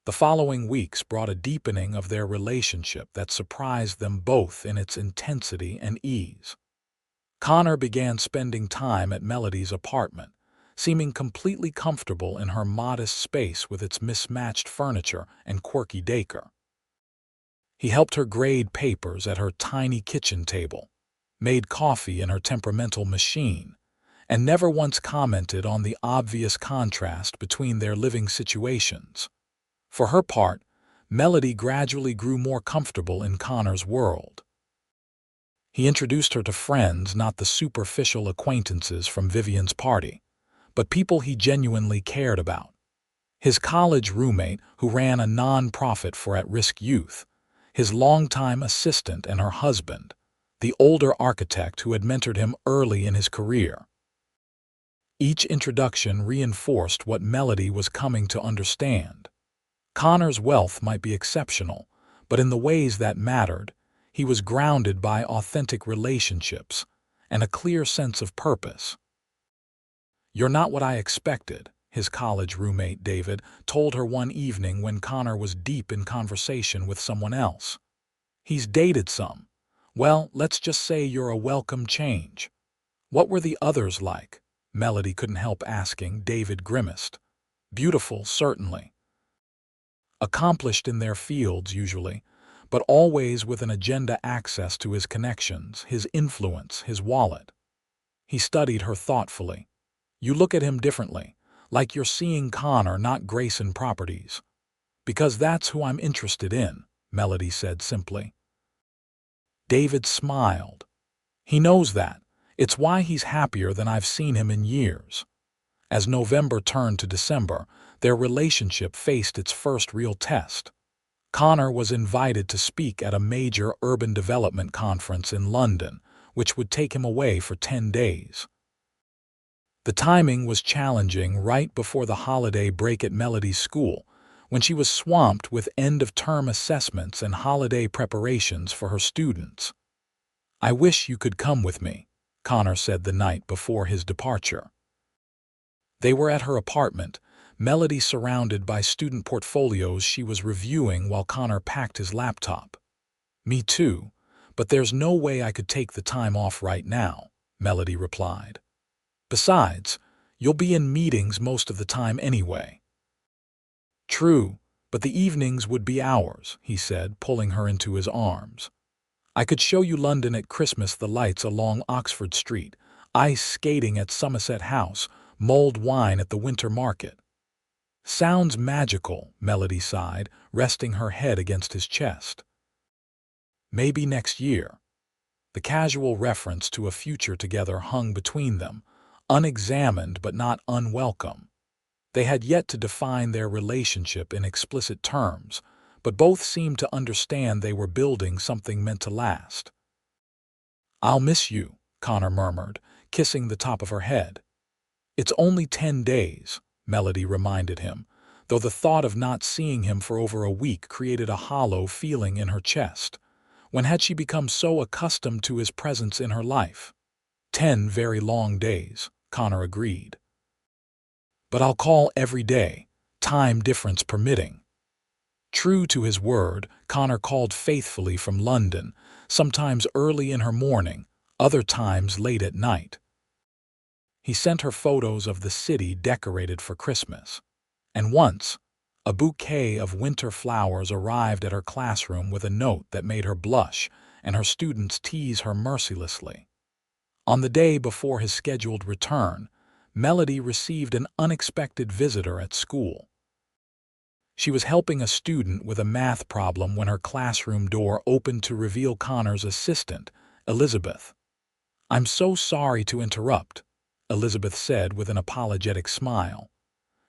The following weeks brought a deepening of their relationship that surprised them both in its intensity and ease. Connor began spending time at Melody's apartment, seeming completely comfortable in her modest space with its mismatched furniture and quirky decor. He helped her grade papers at her tiny kitchen table, made coffee in her temperamental machine, and never once commented on the obvious contrast between their living situations. For her part, Melody gradually grew more comfortable in Connor's world. He introduced her to friends, not the superficial acquaintances from Vivian's party, but people he genuinely cared about. His college roommate, who ran a non-profit for at-risk youth, his longtime assistant, and her husband, the older architect who had mentored him early in his career. Each introduction reinforced what Melody was coming to understand. Connor's wealth might be exceptional, but in the ways that mattered, he was grounded by authentic relationships and a clear sense of purpose. "You're not what I expected," his college roommate David told her one evening when Connor was deep in conversation with someone else. "He's dated some. Well, let's just say you're a welcome change." "What were the others like?" Melody couldn't help asking. David grimaced. "Beautiful, certainly. Accomplished in their fields, usually, but always with an agenda, access to his connections, his influence, his wallet." He studied her thoughtfully. "You look at him differently, like you're seeing Connor, not Grayson properties." "Because that's who I'm interested in," Melody said simply. David smiled. "He knows that. It's why he's happier than I've seen him in years." As November turned to December, their relationship faced its first real test. Connor was invited to speak at a major urban development conference in London, which would take him away for 10 days. The timing was challenging right before the holiday break at Melody's school, when she was swamped with end-of-term assessments and holiday preparations for her students. "I wish you could come with me," Connor said the night before his departure. They were at her apartment, Melody surrounded by student portfolios she was reviewing while Connor packed his laptop. "Me too, but there's no way I could take the time off right now," Melody replied. "Besides, you'll be in meetings most of the time anyway." "True, but the evenings would be ours," he said, pulling her into his arms. "I could show you London at Christmas, the lights along Oxford Street, ice skating at Somerset House, mulled wine at the winter market." "Sounds magical," Melody sighed, resting her head against his chest. "Maybe next year." The casual reference to a future together hung between them, unexamined but not unwelcome. They had yet to define their relationship in explicit terms, but both seemed to understand they were building something meant to last. "I'll miss you," Connor murmured, kissing the top of her head. "It's only 10 days, Melody reminded him, though the thought of not seeing him for over a week created a hollow feeling in her chest. When had she become so accustomed to his presence in her life? 10 very long days, Connor agreed. "But I'll call every day, time difference permitting." True to his word, Connor called faithfully from London, sometimes early in her morning, other times late at night. He sent her photos of the city decorated for Christmas. And once, a bouquet of winter flowers arrived at her classroom with a note that made her blush and her students tease her mercilessly. On the day before his scheduled return, Melody received an unexpected visitor at school. She was helping a student with a math problem when her classroom door opened to reveal Connor's assistant, Elizabeth. "I'm so sorry to interrupt," Elizabeth said with an apologetic smile.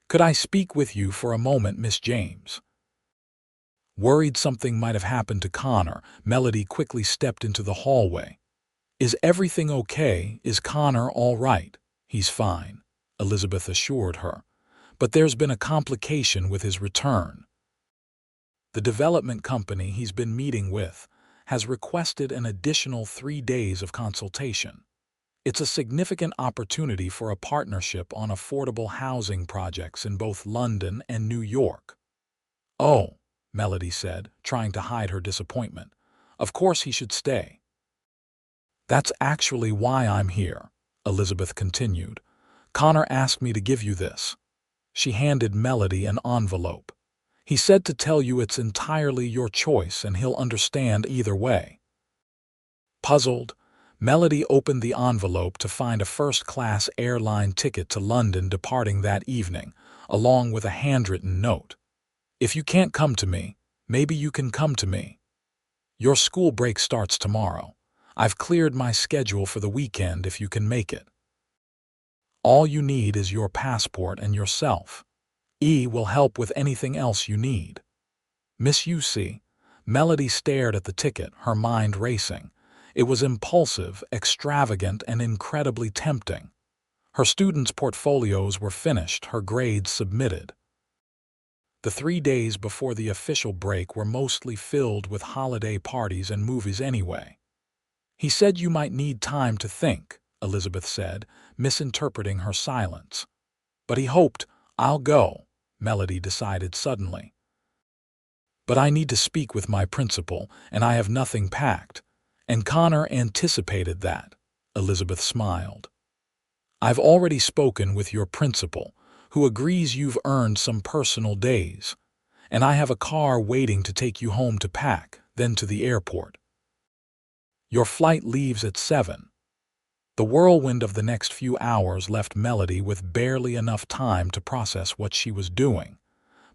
"Could I speak with you for a moment, Miss James?" Worried something might have happened to Connor, Melody quickly stepped into the hallway. "Is everything okay? Is Connor all right?" "He's fine," Elizabeth assured her. "But there's been a complication with his return. The development company he's been meeting with has requested an additional 3 days of consultation. It's a significant opportunity for a partnership on affordable housing projects in both London and New York." "Oh," Melody said, trying to hide her disappointment. "Of course he should stay." "That's actually why I'm here," Elizabeth continued. "Connor asked me to give you this." She handed Melody an envelope. "He said to tell you it's entirely your choice and he'll understand either way." Puzzled, Melody opened the envelope to find a first-class airline ticket to London departing that evening, along with a handwritten note. "If you can't come to me, maybe you can come to me. Your school break starts tomorrow. I've cleared my schedule for the weekend if you can make it. All you need is your passport and yourself. E will help with anything else you need. Miss UC." Melody stared at the ticket, her mind racing. It was impulsive, extravagant, and incredibly tempting. Her students' portfolios were finished, her grades submitted. The 3 days before the official break were mostly filled with holiday parties and movies anyway. "He said you might need time to think," Elizabeth said, misinterpreting her silence. "But he hoped—" "I'll go," Melody decided suddenly. "But I need to speak with my principal, and I have nothing packed." "And Connor anticipated that," Elizabeth smiled. "I've already spoken with your principal, who agrees you've earned some personal days, and I have a car waiting to take you home to pack, then to the airport. Your flight leaves at 7. The whirlwind of the next few hours left Melody with barely enough time to process what she was doing.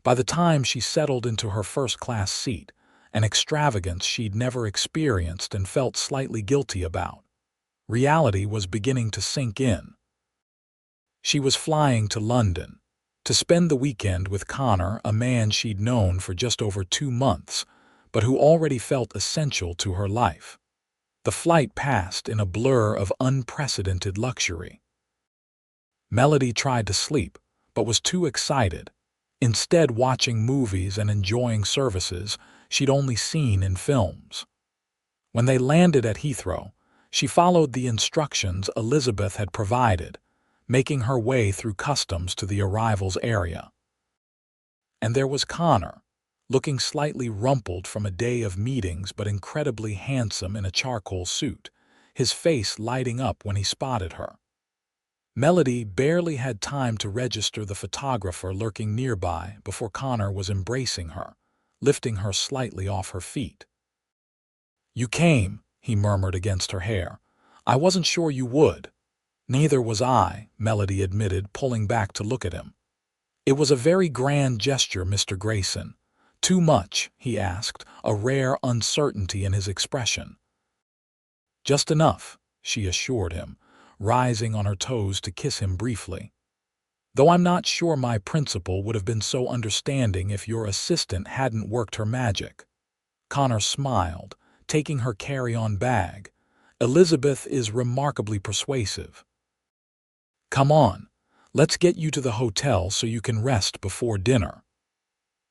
By the time she settled into her first-class seat, an extravagance she'd never experienced and felt slightly guilty about, reality was beginning to sink in. She was flying to London to spend the weekend with Connor, a man she'd known for just over 2 months, but who already felt essential to her life. The flight passed in a blur of unprecedented luxury. Melody tried to sleep, but was too excited, instead watching movies and enjoying services she'd only seen in films. When they landed at Heathrow, she followed the instructions Elizabeth had provided, making her way through customs to the arrivals area. And there was Connor, looking slightly rumpled from a day of meetings but incredibly handsome in a charcoal suit, his face lighting up when he spotted her. Melody barely had time to register the photographer lurking nearby before Connor was embracing her, lifting her slightly off her feet. "You came," he murmured against her hair. "I wasn't sure you would." "Neither was I," Melody admitted, pulling back to look at him. "It was a very grand gesture, Mr. Grayson." "Too much?" he asked, a rare uncertainty in his expression. "Just enough," she assured him, rising on her toes to kiss him briefly. "Though I'm not sure my principal would have been so understanding if your assistant hadn't worked her magic." Connor smiled, taking her carry-on bag. "Elizabeth is remarkably persuasive. Come on, let's get you to the hotel so you can rest before dinner."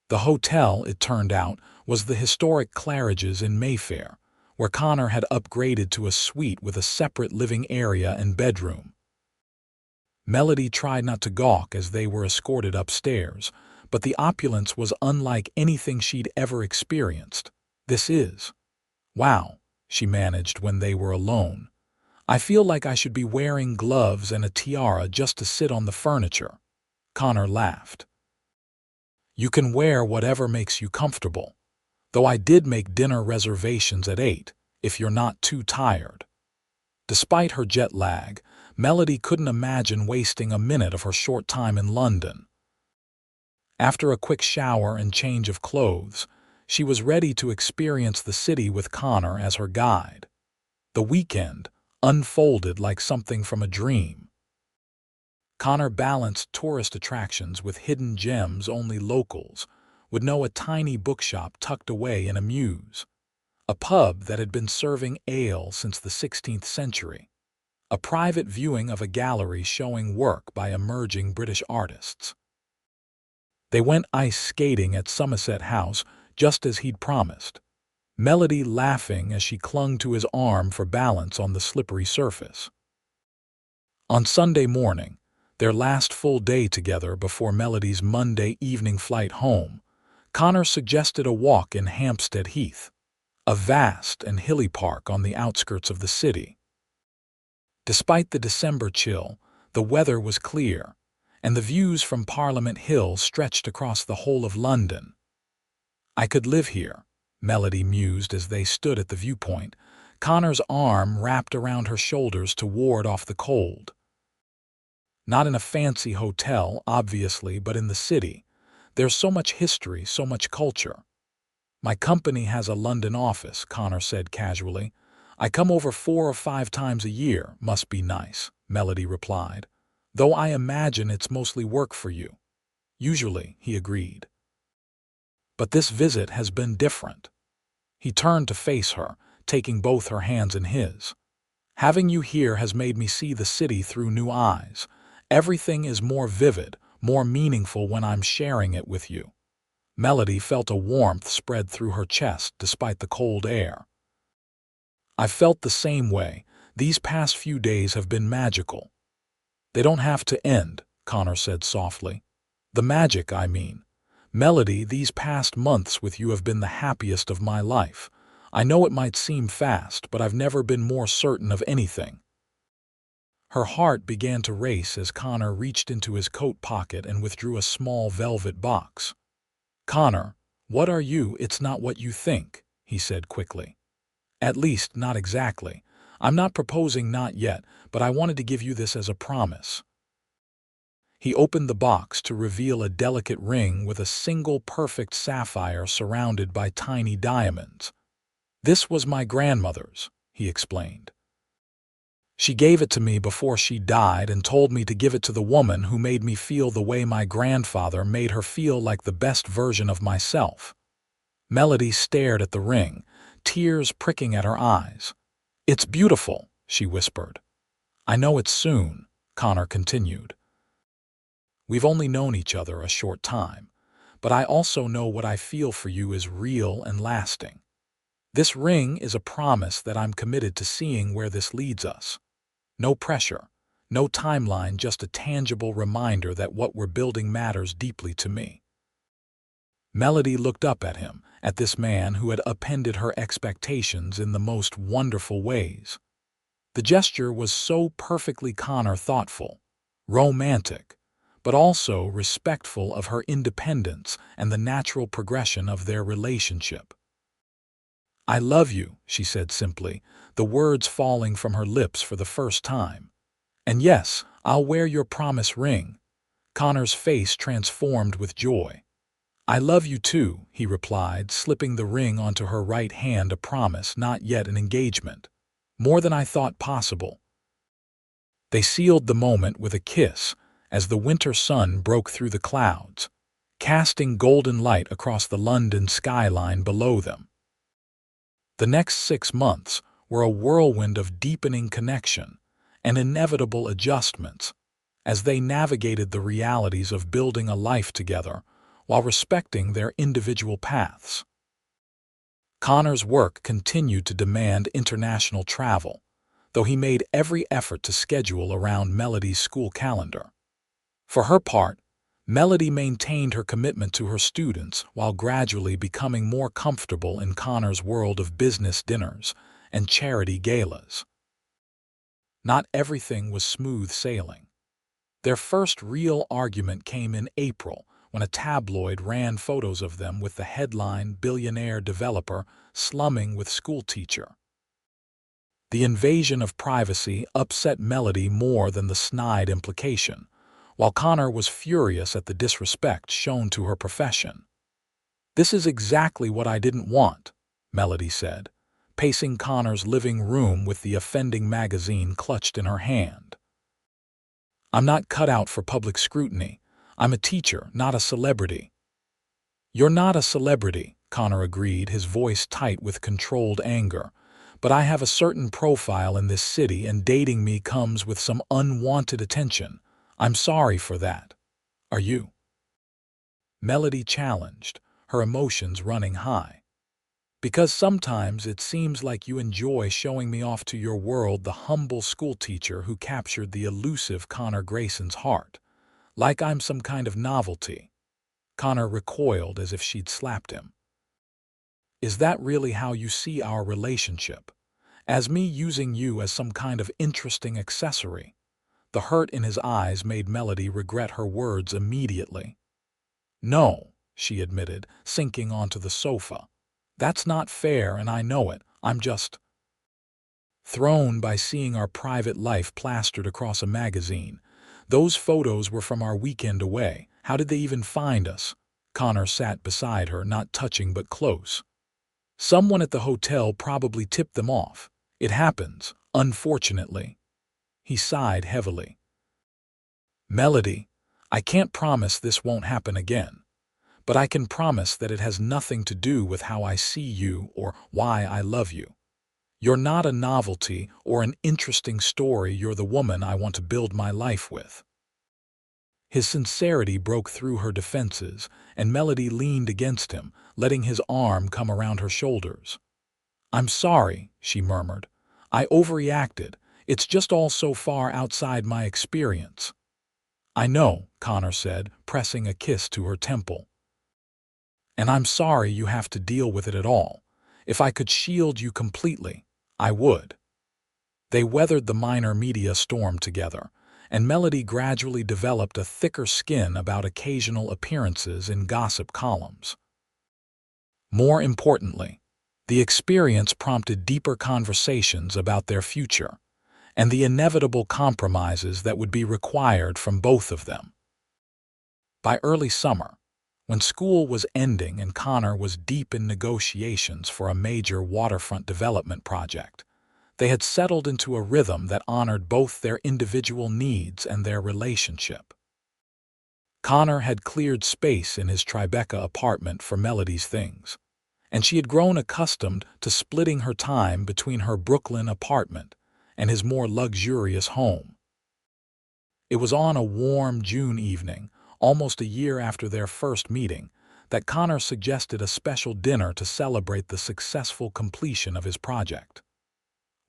The hotel, it turned out, was the historic Claridge's in Mayfair, where Connor had upgraded to a suite with a separate living area and bedroom. Melody tried not to gawk as they were escorted upstairs, but the opulence was unlike anything she'd ever experienced. "This is... wow," she managed when they were alone. "I feel like I should be wearing gloves and a tiara just to sit on the furniture." Connor laughed. "You can wear whatever makes you comfortable, though I did make dinner reservations at 8, if you're not too tired." Despite her jet lag, Melody couldn't imagine wasting a minute of her short time in London. After a quick shower and change of clothes, she was ready to experience the city with Connor as her guide. The weekend unfolded like something from a dream. Connor balanced tourist attractions with hidden gems only locals would know: a tiny bookshop tucked away in a mews, a pub that had been serving ale since the 16th century, a private viewing of a gallery showing work by emerging British artists. They went ice skating at Somerset House just as he'd promised, Melody laughing as she clung to his arm for balance on the slippery surface. On Sunday morning, their last full day together before Melody's Monday evening flight home, Connor suggested a walk in Hampstead Heath, a vast and hilly park on the outskirts of the city. Despite the December chill, the weather was clear, and the views from Parliament Hill stretched across the whole of London. "I could live here," Melody mused as they stood at the viewpoint, Connor's arm wrapped around her shoulders to ward off the cold. "Not in a fancy hotel, obviously, but in the city. There's so much history, so much culture." "My company has a London office," Connor said casually. "I come over 4 or 5 times a year. Must be nice," Melody replied. "Though I imagine it's mostly work for you." "Usually," he agreed. "But this visit has been different." He turned to face her, taking both her hands in his. "Having you here has made me see the city through new eyes. Everything is more vivid, more meaningful when I'm sharing it with you." Melody felt a warmth spread through her chest despite the cold air. "I felt the same way. These past few days have been magical." "They don't have to end," Connor said softly. "The magic, I mean. Melody, these past months with you have been the happiest of my life. I know it might seem fast, but I've never been more certain of anything." Her heart began to race as Connor reached into his coat pocket and withdrew a small velvet box. "Connor, what are you? It's not what you think," he said quickly. "At least, not exactly. I'm not proposing, not yet, but I wanted to give you this as a promise." He opened the box to reveal a delicate ring with a single perfect sapphire surrounded by tiny diamonds. "This was my grandmother's," he explained. "She gave it to me before she died and told me to give it to the woman who made me feel the way my grandfather made her feel, like the best version of myself." Melody stared at the ring, tears pricking at her eyes. "It's beautiful," she whispered. "I know it soon," Connor continued. "We've only known each other a short time, but I also know what I feel for you is real and lasting. This ring is a promise that I'm committed to seeing where this leads us. No pressure, no timeline, just a tangible reminder that what we're building matters deeply to me." Melody looked up at him, at this man who had upended her expectations in the most wonderful ways. The gesture was so perfectly Connor, thoughtful, romantic, but also respectful of her independence and the natural progression of their relationship. "I love you," she said simply, the words falling from her lips for the first time. "And yes, I'll wear your promise ring." Connor's face transformed with joy. "I love you too," he replied, slipping the ring onto her right hand, "a promise, not yet an engagement. More than I thought possible." They sealed the moment with a kiss as the winter sun broke through the clouds, casting golden light across the London skyline below them. The next 6 months were a whirlwind of deepening connection and inevitable adjustments as they navigated the realities of building a life together while respecting their individual paths. Connor's work continued to demand international travel, though he made every effort to schedule around Melody's school calendar. For her part, Melody maintained her commitment to her students while gradually becoming more comfortable in Connor's world of business dinners and charity galas. Not everything was smooth sailing. Their first real argument came in April when a tabloid ran photos of them with the headline "Billionaire Developer Slumming with Schoolteacher." The invasion of privacy upset Melody more than the snide implication, while Connor was furious at the disrespect shown to her profession. "This is exactly what I didn't want," Melody said, pacing Connor's living room with the offending magazine clutched in her hand. "I'm not cut out for public scrutiny. I'm a teacher, not a celebrity." "You're not a celebrity," Connor agreed, his voice tight with controlled anger. "But I have a certain profile in this city, and dating me comes with some unwanted attention. I'm sorry for that. Are you?" Melody challenged, her emotions running high. "Because sometimes it seems like you enjoy showing me off to your world," the humble schoolteacher who captured the elusive Connor Grayson's heart. "Like I'm some kind of novelty." Connor recoiled as if she'd slapped him. "Is that really how you see our relationship? As me using you as some kind of interesting accessory?" The hurt in his eyes made Melody regret her words immediately. "No," she admitted, sinking onto the sofa. "That's not fair, and I know it. I'm just thrown by seeing our private life plastered across a magazine. Those photos were from our weekend away. How did they even find us?" Connor sat beside her, not touching but close. "Someone at the hotel probably tipped them off. It happens, unfortunately." He sighed heavily. "Melody, I can't promise this won't happen again. But I can promise that it has nothing to do with how I see you or why I love you. You're not a novelty or an interesting story. You're the woman I want to build my life with." His sincerity broke through her defenses, and Melody leaned against him, letting his arm come around her shoulders. "I'm sorry," she murmured. "I overreacted. It's just all so far outside my experience." "I know," Connor said, pressing a kiss to her temple. "And I'm sorry you have to deal with it at all. If I could shield you completely, I would." They weathered the minor media storm together, and Melody gradually developed a thicker skin about occasional appearances in gossip columns. More importantly, the experience prompted deeper conversations about their future and the inevitable compromises that would be required from both of them. By early summer, when school was ending and Connor was deep in negotiations for a major waterfront development project, they had settled into a rhythm that honored both their individual needs and their relationship. Connor had cleared space in his Tribeca apartment for Melody's things, and she had grown accustomed to splitting her time between her Brooklyn apartment and his more luxurious home. It was on a warm June evening, almost a year after their first meeting, that Connor suggested a special dinner to celebrate the successful completion of his project.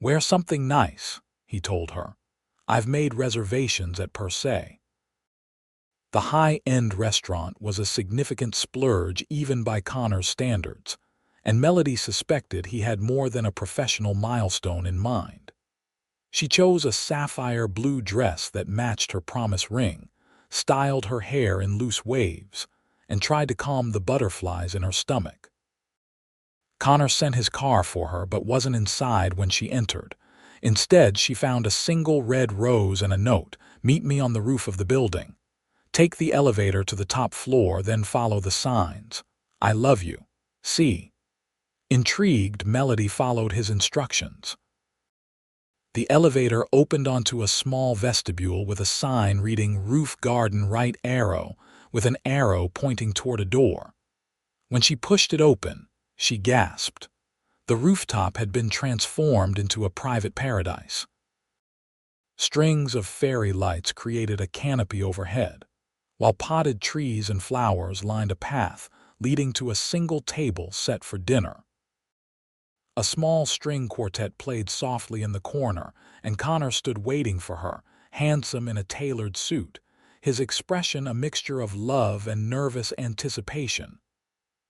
"Wear something nice," he told her. "I've made reservations at Per Se." The high-end restaurant was a significant splurge even by Connor's standards, and Melody suspected he had more than a professional milestone in mind. She chose a sapphire blue dress that matched her promise ring, styled her hair in loose waves, and tried to calm the butterflies in her stomach. Connor sent his car for her but wasn't inside when she entered. Instead, she found a single red rose and a note: "Meet me on the roof of the building. Take the elevator to the top floor, then follow the signs. I love you. See." Intrigued, Melody followed his instructions. The elevator opened onto a small vestibule with a sign reading "Roof Garden Right Arrow," with an arrow pointing toward a door. When she pushed it open, she gasped. The rooftop had been transformed into a private paradise. Strings of fairy lights created a canopy overhead, while potted trees and flowers lined a path leading to a single table set for dinner. A small string quartet played softly in the corner, and Connor stood waiting for her, handsome in a tailored suit, his expression a mixture of love and nervous anticipation.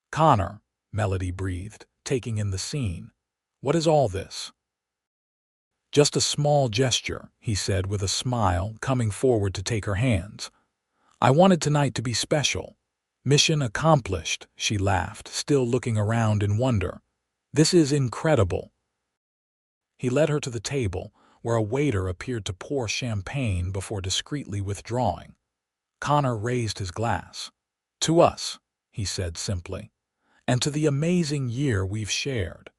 "Connor," Melody breathed, taking in the scene. "What is all this?" "Just a small gesture," he said with a smile, coming forward to take her hands. "I wanted tonight to be special." "Mission accomplished," she laughed, still looking around in wonder. "This is incredible." He led her to the table, where a waiter appeared to pour champagne before discreetly withdrawing. Connor raised his glass. "To us," he said simply, "and to the amazing year we've shared."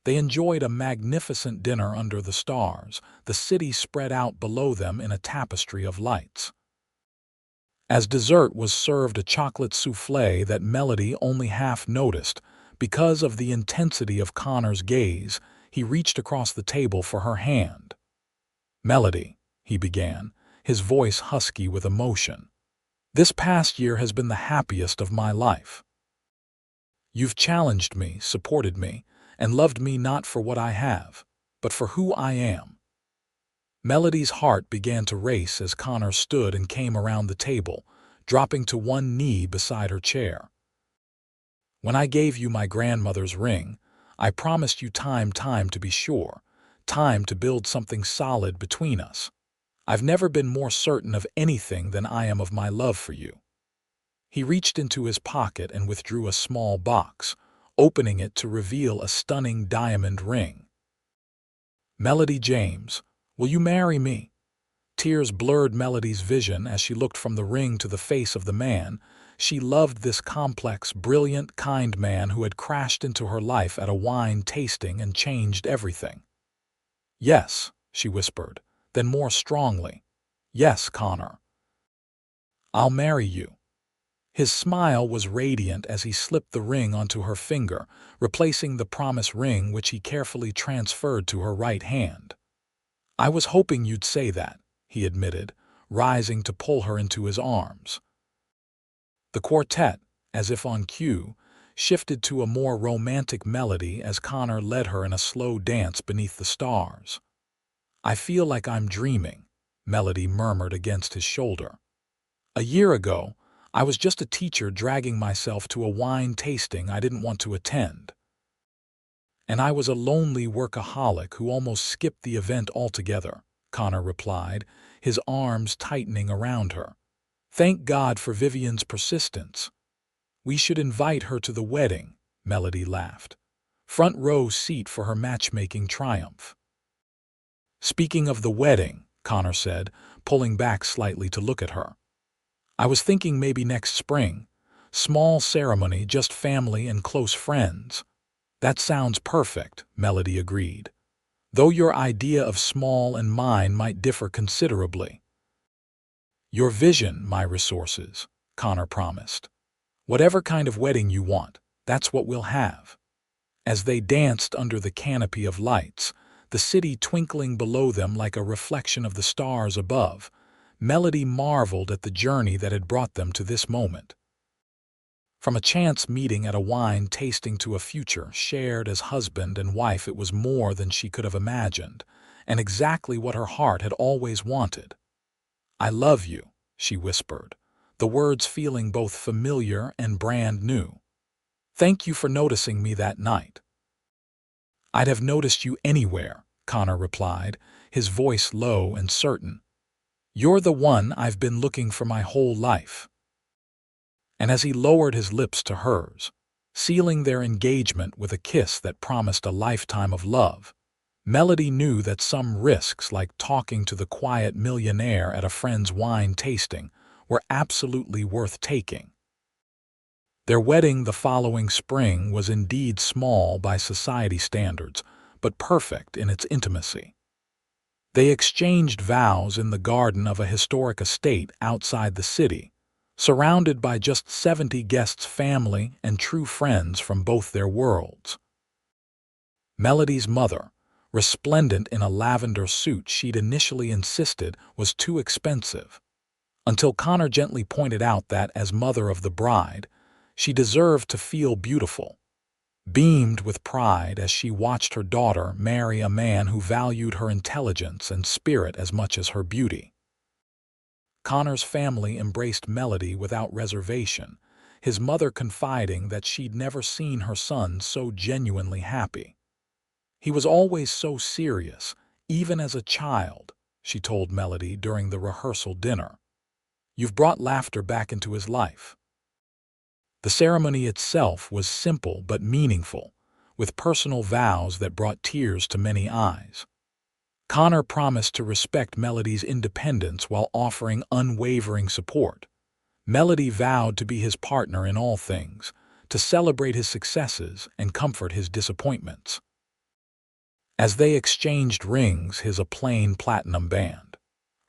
They enjoyed a magnificent dinner under the stars, the city spread out below them in a tapestry of lights. As dessert was served a chocolate souffle that Melody only half noticed. Because of the intensity of Connor's gaze, he reached across the table for her hand. "Melody," he began, his voice husky with emotion, "this past year has been the happiest of my life. You've challenged me, supported me, and loved me not for what I have, but for who I am." Melody's heart began to race as Connor stood and came around the table, dropping to one knee beside her chair. "When I gave you my grandmother's ring, I promised you time to be sure, time to build something solid between us. I've never been more certain of anything than I am of my love for you." He reached into his pocket and withdrew a small box, opening it to reveal a stunning diamond ring. "Melody James, will you marry me?" Tears blurred Melody's vision as she looked from the ring to the face of the man. She loved this complex, brilliant, kind man who had crashed into her life at a wine tasting and changed everything. "Yes," she whispered, then more strongly, "Yes, Connor. I'll marry you." His smile was radiant as he slipped the ring onto her finger, replacing the promise ring which he carefully transferred to her right hand. "I was hoping you'd say that," he admitted, rising to pull her into his arms. The quartet, as if on cue, shifted to a more romantic melody as Connor led her in a slow dance beneath the stars. "I feel like I'm dreaming," Melody murmured against his shoulder. "A year ago, I was just a teacher dragging myself to a wine tasting I didn't want to attend. And I was a lonely workaholic who almost skipped the event altogether," Connor replied, his arms tightening around her. "Thank God for Vivian's persistence." "We should invite her to the wedding," Melody laughed. "Front row seat for her matchmaking triumph." "Speaking of the wedding," Connor said, pulling back slightly to look at her, "I was thinking maybe next spring. Small ceremony, just family and close friends." "That sounds perfect," Melody agreed, "though your idea of small and mine might differ considerably." "Your vision, my resources," Connor promised. "Whatever kind of wedding you want, that's what we'll have." As they danced under the canopy of lights, the city twinkling below them like a reflection of the stars above, Melody marveled at the journey that had brought them to this moment. From a chance meeting at a wine tasting to a future shared as husband and wife, it was more than she could have imagined, and exactly what her heart had always wanted. "I love you," she whispered, the words feeling both familiar and brand new. "Thank you for noticing me that night." "I'd have noticed you anywhere," Connor replied, his voice low and certain. "You're the one I've been looking for my whole life." And as he lowered his lips to hers, sealing their engagement with a kiss that promised a lifetime of love, Melody knew that some risks, like talking to the quiet millionaire at a friend's wine tasting, were absolutely worth taking. Their wedding the following spring was indeed small by society standards, but perfect in its intimacy. They exchanged vows in the garden of a historic estate outside the city, surrounded by just 70 guests, family and true friends from both their worlds. Melody's mother, resplendent in a lavender suit she'd initially insisted was too expensive, until Connor gently pointed out that, as mother of the bride, she deserved to feel beautiful, beamed with pride as she watched her daughter marry a man who valued her intelligence and spirit as much as her beauty. Connor's family embraced Melody without reservation, his mother confiding that she'd never seen her son so genuinely happy. "He was always so serious, even as a child," she told Melody during the rehearsal dinner. "You've brought laughter back into his life." The ceremony itself was simple but meaningful, with personal vows that brought tears to many eyes. Connor promised to respect Melody's independence while offering unwavering support, Melody vowed to be his partner in all things, to celebrate his successes and comfort his disappointments. As they exchanged rings, his a plain platinum band,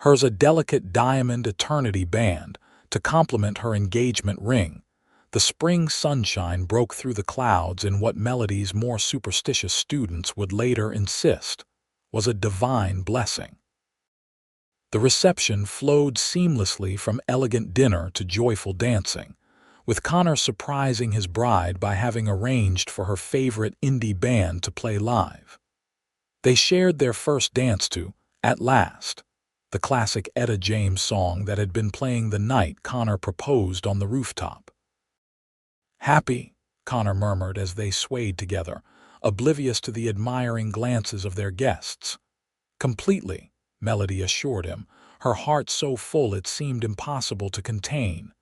hers a delicate diamond eternity band, to complement her engagement ring, the spring sunshine broke through the clouds in what Melody's more superstitious students would later insist was a divine blessing. The reception flowed seamlessly from elegant dinner to joyful dancing, with Connor surprising his bride by having arranged for her favorite indie band to play live. They shared their first dance to "At Last," the classic Etta James song that had been playing the night Connor proposed on the rooftop. "Happy," Connor murmured as they swayed together, oblivious to the admiring glances of their guests. "Completely," Melody assured him, her heart so full it seemed impossible to contain.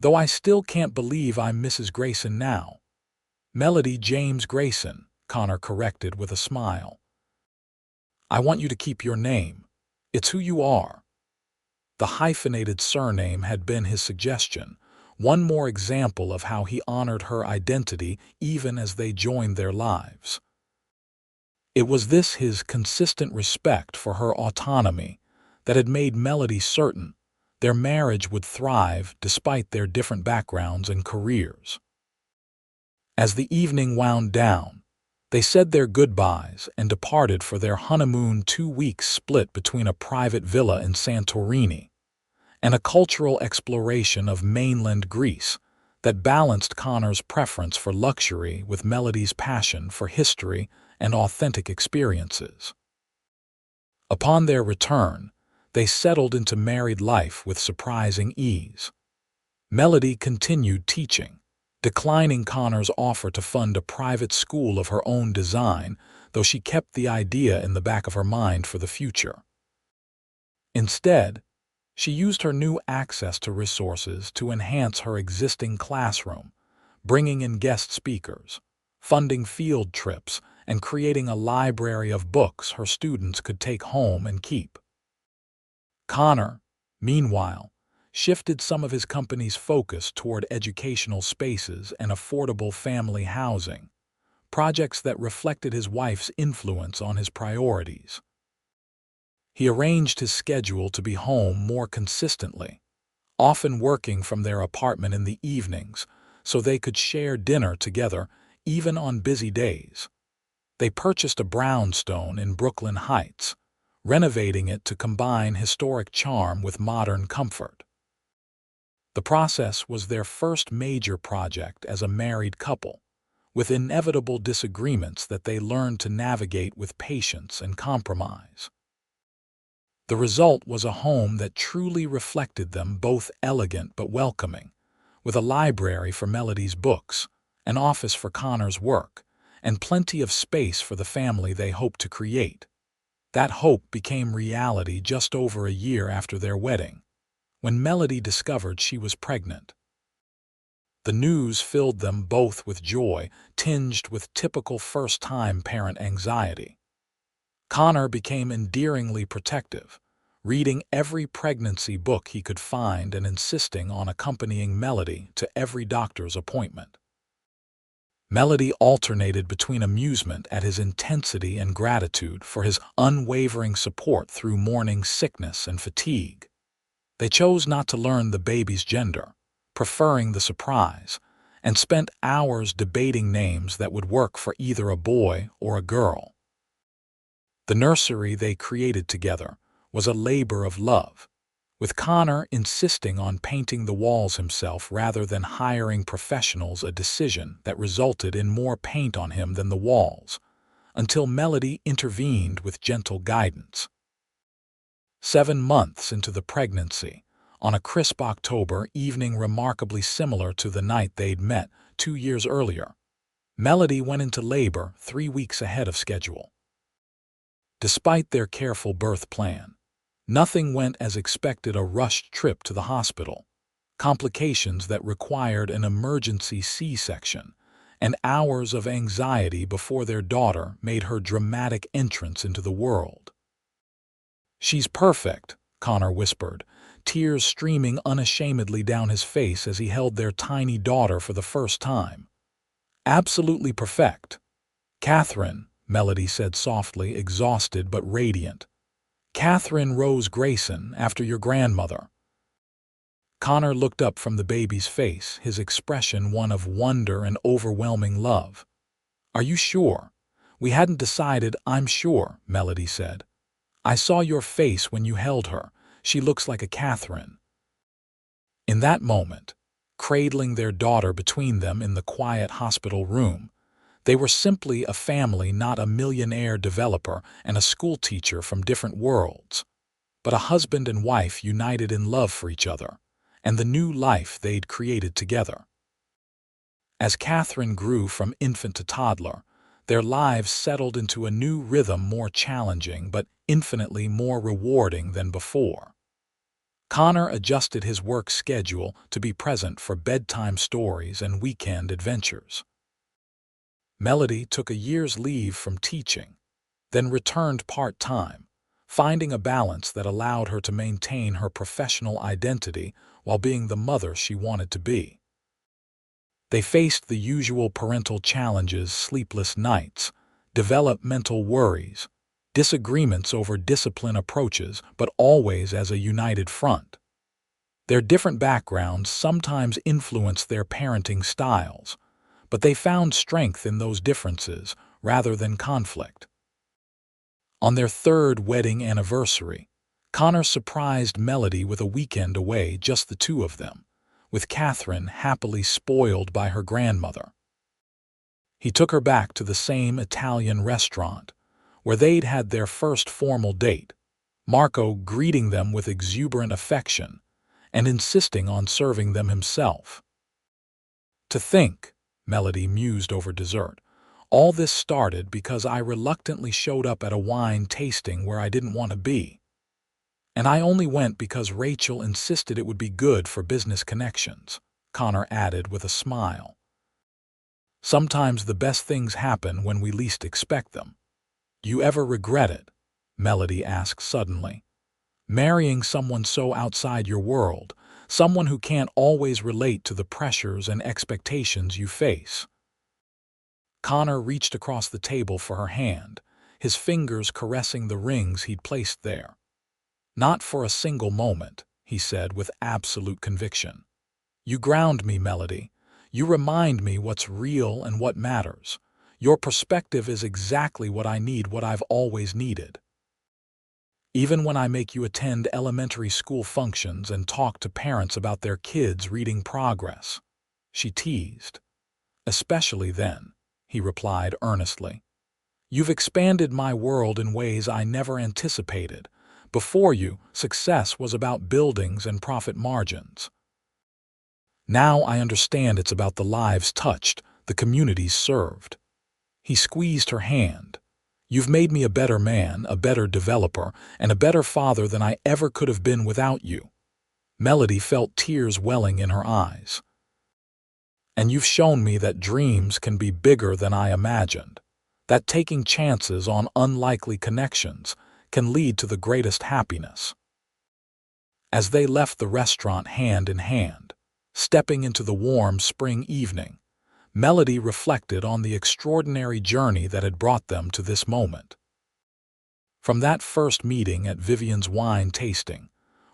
"Though I still can't believe I'm Mrs. Grayson now." "Melody James Grayson," Connor corrected with a smile. "I want you to keep your name. It's who you are." The hyphenated surname had been his suggestion, one more example of how he honored her identity even as they joined their lives. It was this his consistent respect for her autonomy that had made Melody certain their marriage would thrive despite their different backgrounds and careers. As the evening wound down, they said their goodbyes and departed for their honeymoon, 2 weeks split between a private villa in Santorini and a cultural exploration of mainland Greece that balanced Connor's preference for luxury with Melody's passion for history and authentic experiences. Upon their return, they settled into married life with surprising ease. Melody continued teaching, declining Connor's offer to fund a private school of her own design, though she kept the idea in the back of her mind for the future. Instead, she used her new access to resources to enhance her existing classroom, bringing in guest speakers, funding field trips, and creating a library of books her students could take home and keep. Connor, meanwhile, shifted some of his company's focus toward educational spaces and affordable family housing, projects that reflected his wife's influence on his priorities. He arranged his schedule to be home more consistently, often working from their apartment in the evenings so they could share dinner together even on busy days. They purchased a brownstone in Brooklyn Heights, renovating it to combine historic charm with modern comfort. The process was their first major project as a married couple, with inevitable disagreements that they learned to navigate with patience and compromise. The result was a home that truly reflected them, both elegant but welcoming, with a library for Melody's books, an office for Connor's work, and plenty of space for the family they hoped to create. That hope became reality just over a year after their wedding, when Melody discovered she was pregnant. The news filled them both with joy, tinged with typical first-time parent anxiety. Connor became endearingly protective, reading every pregnancy book he could find and insisting on accompanying Melody to every doctor's appointment. Melody alternated between amusement at his intensity and gratitude for his unwavering support through morning sickness and fatigue. They chose not to learn the baby's gender, preferring the surprise, and spent hours debating names that would work for either a boy or a girl. The nursery they created together was a labor of love, with Connor insisting on painting the walls himself rather than hiring professionals, a decision that resulted in more paint on him than the walls, until Melody intervened with gentle guidance. 7 months into the pregnancy, on a crisp October evening remarkably similar to the night they'd met 2 years earlier, Melody went into labor 3 weeks ahead of schedule. Despite their careful birth plan, nothing went as expected. A rushed trip to the hospital, complications that required an emergency C-section, and hours of anxiety before their daughter made her dramatic entrance into the world. "She's perfect," Connor whispered, tears streaming unashamedly down his face as he held their tiny daughter for the first time. "Absolutely perfect." "Catherine," Melody said softly, exhausted but radiant. "Catherine Rose Grayson, after your grandmother." Connor looked up from the baby's face, his expression one of wonder and overwhelming love. "Are you sure?" "We hadn't decided, I'm sure," Melody said. "I saw your face when you held her. She looks like a Catherine." In that moment, cradling their daughter between them in the quiet hospital room, they were simply a family, not a millionaire developer and a schoolteacher from different worlds, but a husband and wife united in love for each other and the new life they'd created together. As Catherine grew from infant to toddler, their lives settled into a new rhythm, more challenging but infinitely more rewarding than before. Connor adjusted his work schedule to be present for bedtime stories and weekend adventures. Melody took a year's leave from teaching, then returned part-time, finding a balance that allowed her to maintain her professional identity while being the mother she wanted to be. They faced the usual parental challenges: sleepless nights, developmental worries, disagreements over discipline approaches, but always as a united front. Their different backgrounds sometimes influenced their parenting styles, but they found strength in those differences rather than conflict. On their third wedding anniversary, Connor surprised Melody with a weekend away, just the two of them, with Catherine happily spoiled by her grandmother. He took her back to the same Italian restaurant, where they'd had their first formal date, Marco greeting them with exuberant affection and insisting on serving them himself. "To think," Melody mused over dessert, "all this started because I reluctantly showed up at a wine tasting where I didn't want to be. And I only went because Rachel insisted it would be good for business connections," Connor added with a smile. "Sometimes the best things happen when we least expect them." "You ever regret it?" Melody asked suddenly. "Marrying someone so outside your world, someone who can't always relate to the pressures and expectations you face?" Connor reached across the table for her hand, his fingers caressing the rings he'd placed there. "Not for a single moment," he said with absolute conviction. "You ground me, Melody. You remind me what's real and what matters. Your perspective is exactly what I need, what I've always needed. Even when I make you attend elementary school functions and talk to parents about their kids' reading progress," she teased. "Especially then," he replied earnestly. "You've expanded my world in ways I never anticipated. Before you, success was about buildings and profit margins. Now I understand it's about the lives touched, the communities served." He squeezed her hand. "You've made me a better man, a better developer, and a better father than I ever could have been without you." Melody felt tears welling in her eyes. "And you've shown me that dreams can be bigger than I imagined, that taking chances on unlikely connections can lead to the greatest happiness." As they left the restaurant hand in hand, stepping into the warm spring evening, Melody reflected on the extraordinary journey that had brought them to this moment. From that first meeting at Vivian's wine tasting,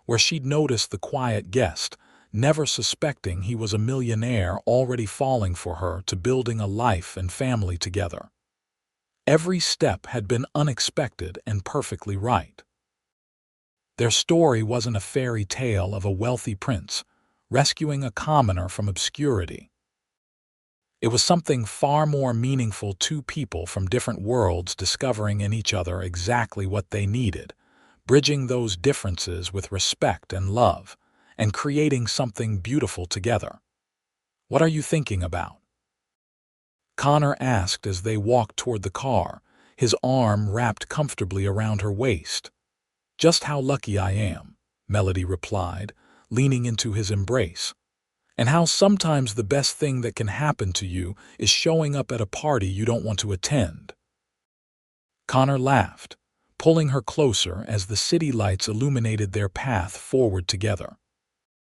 where she'd noticed the quiet guest, never suspecting he was a millionaire already falling for her, to building a life and family together, every step had been unexpected and perfectly right. Their story wasn't a fairy tale of a wealthy prince rescuing a commoner from obscurity. It was something far more meaningful: two people from different worlds discovering in each other exactly what they needed, bridging those differences with respect and love, and creating something beautiful together. "What are you thinking about?" Connor asked as they walked toward the car, his arm wrapped comfortably around her waist. "Just how lucky I am," Melody replied, leaning into his embrace. "And how sometimes the best thing that can happen to you is showing up at a party you don't want to attend." Connor laughed, pulling her closer as the city lights illuminated their path forward together.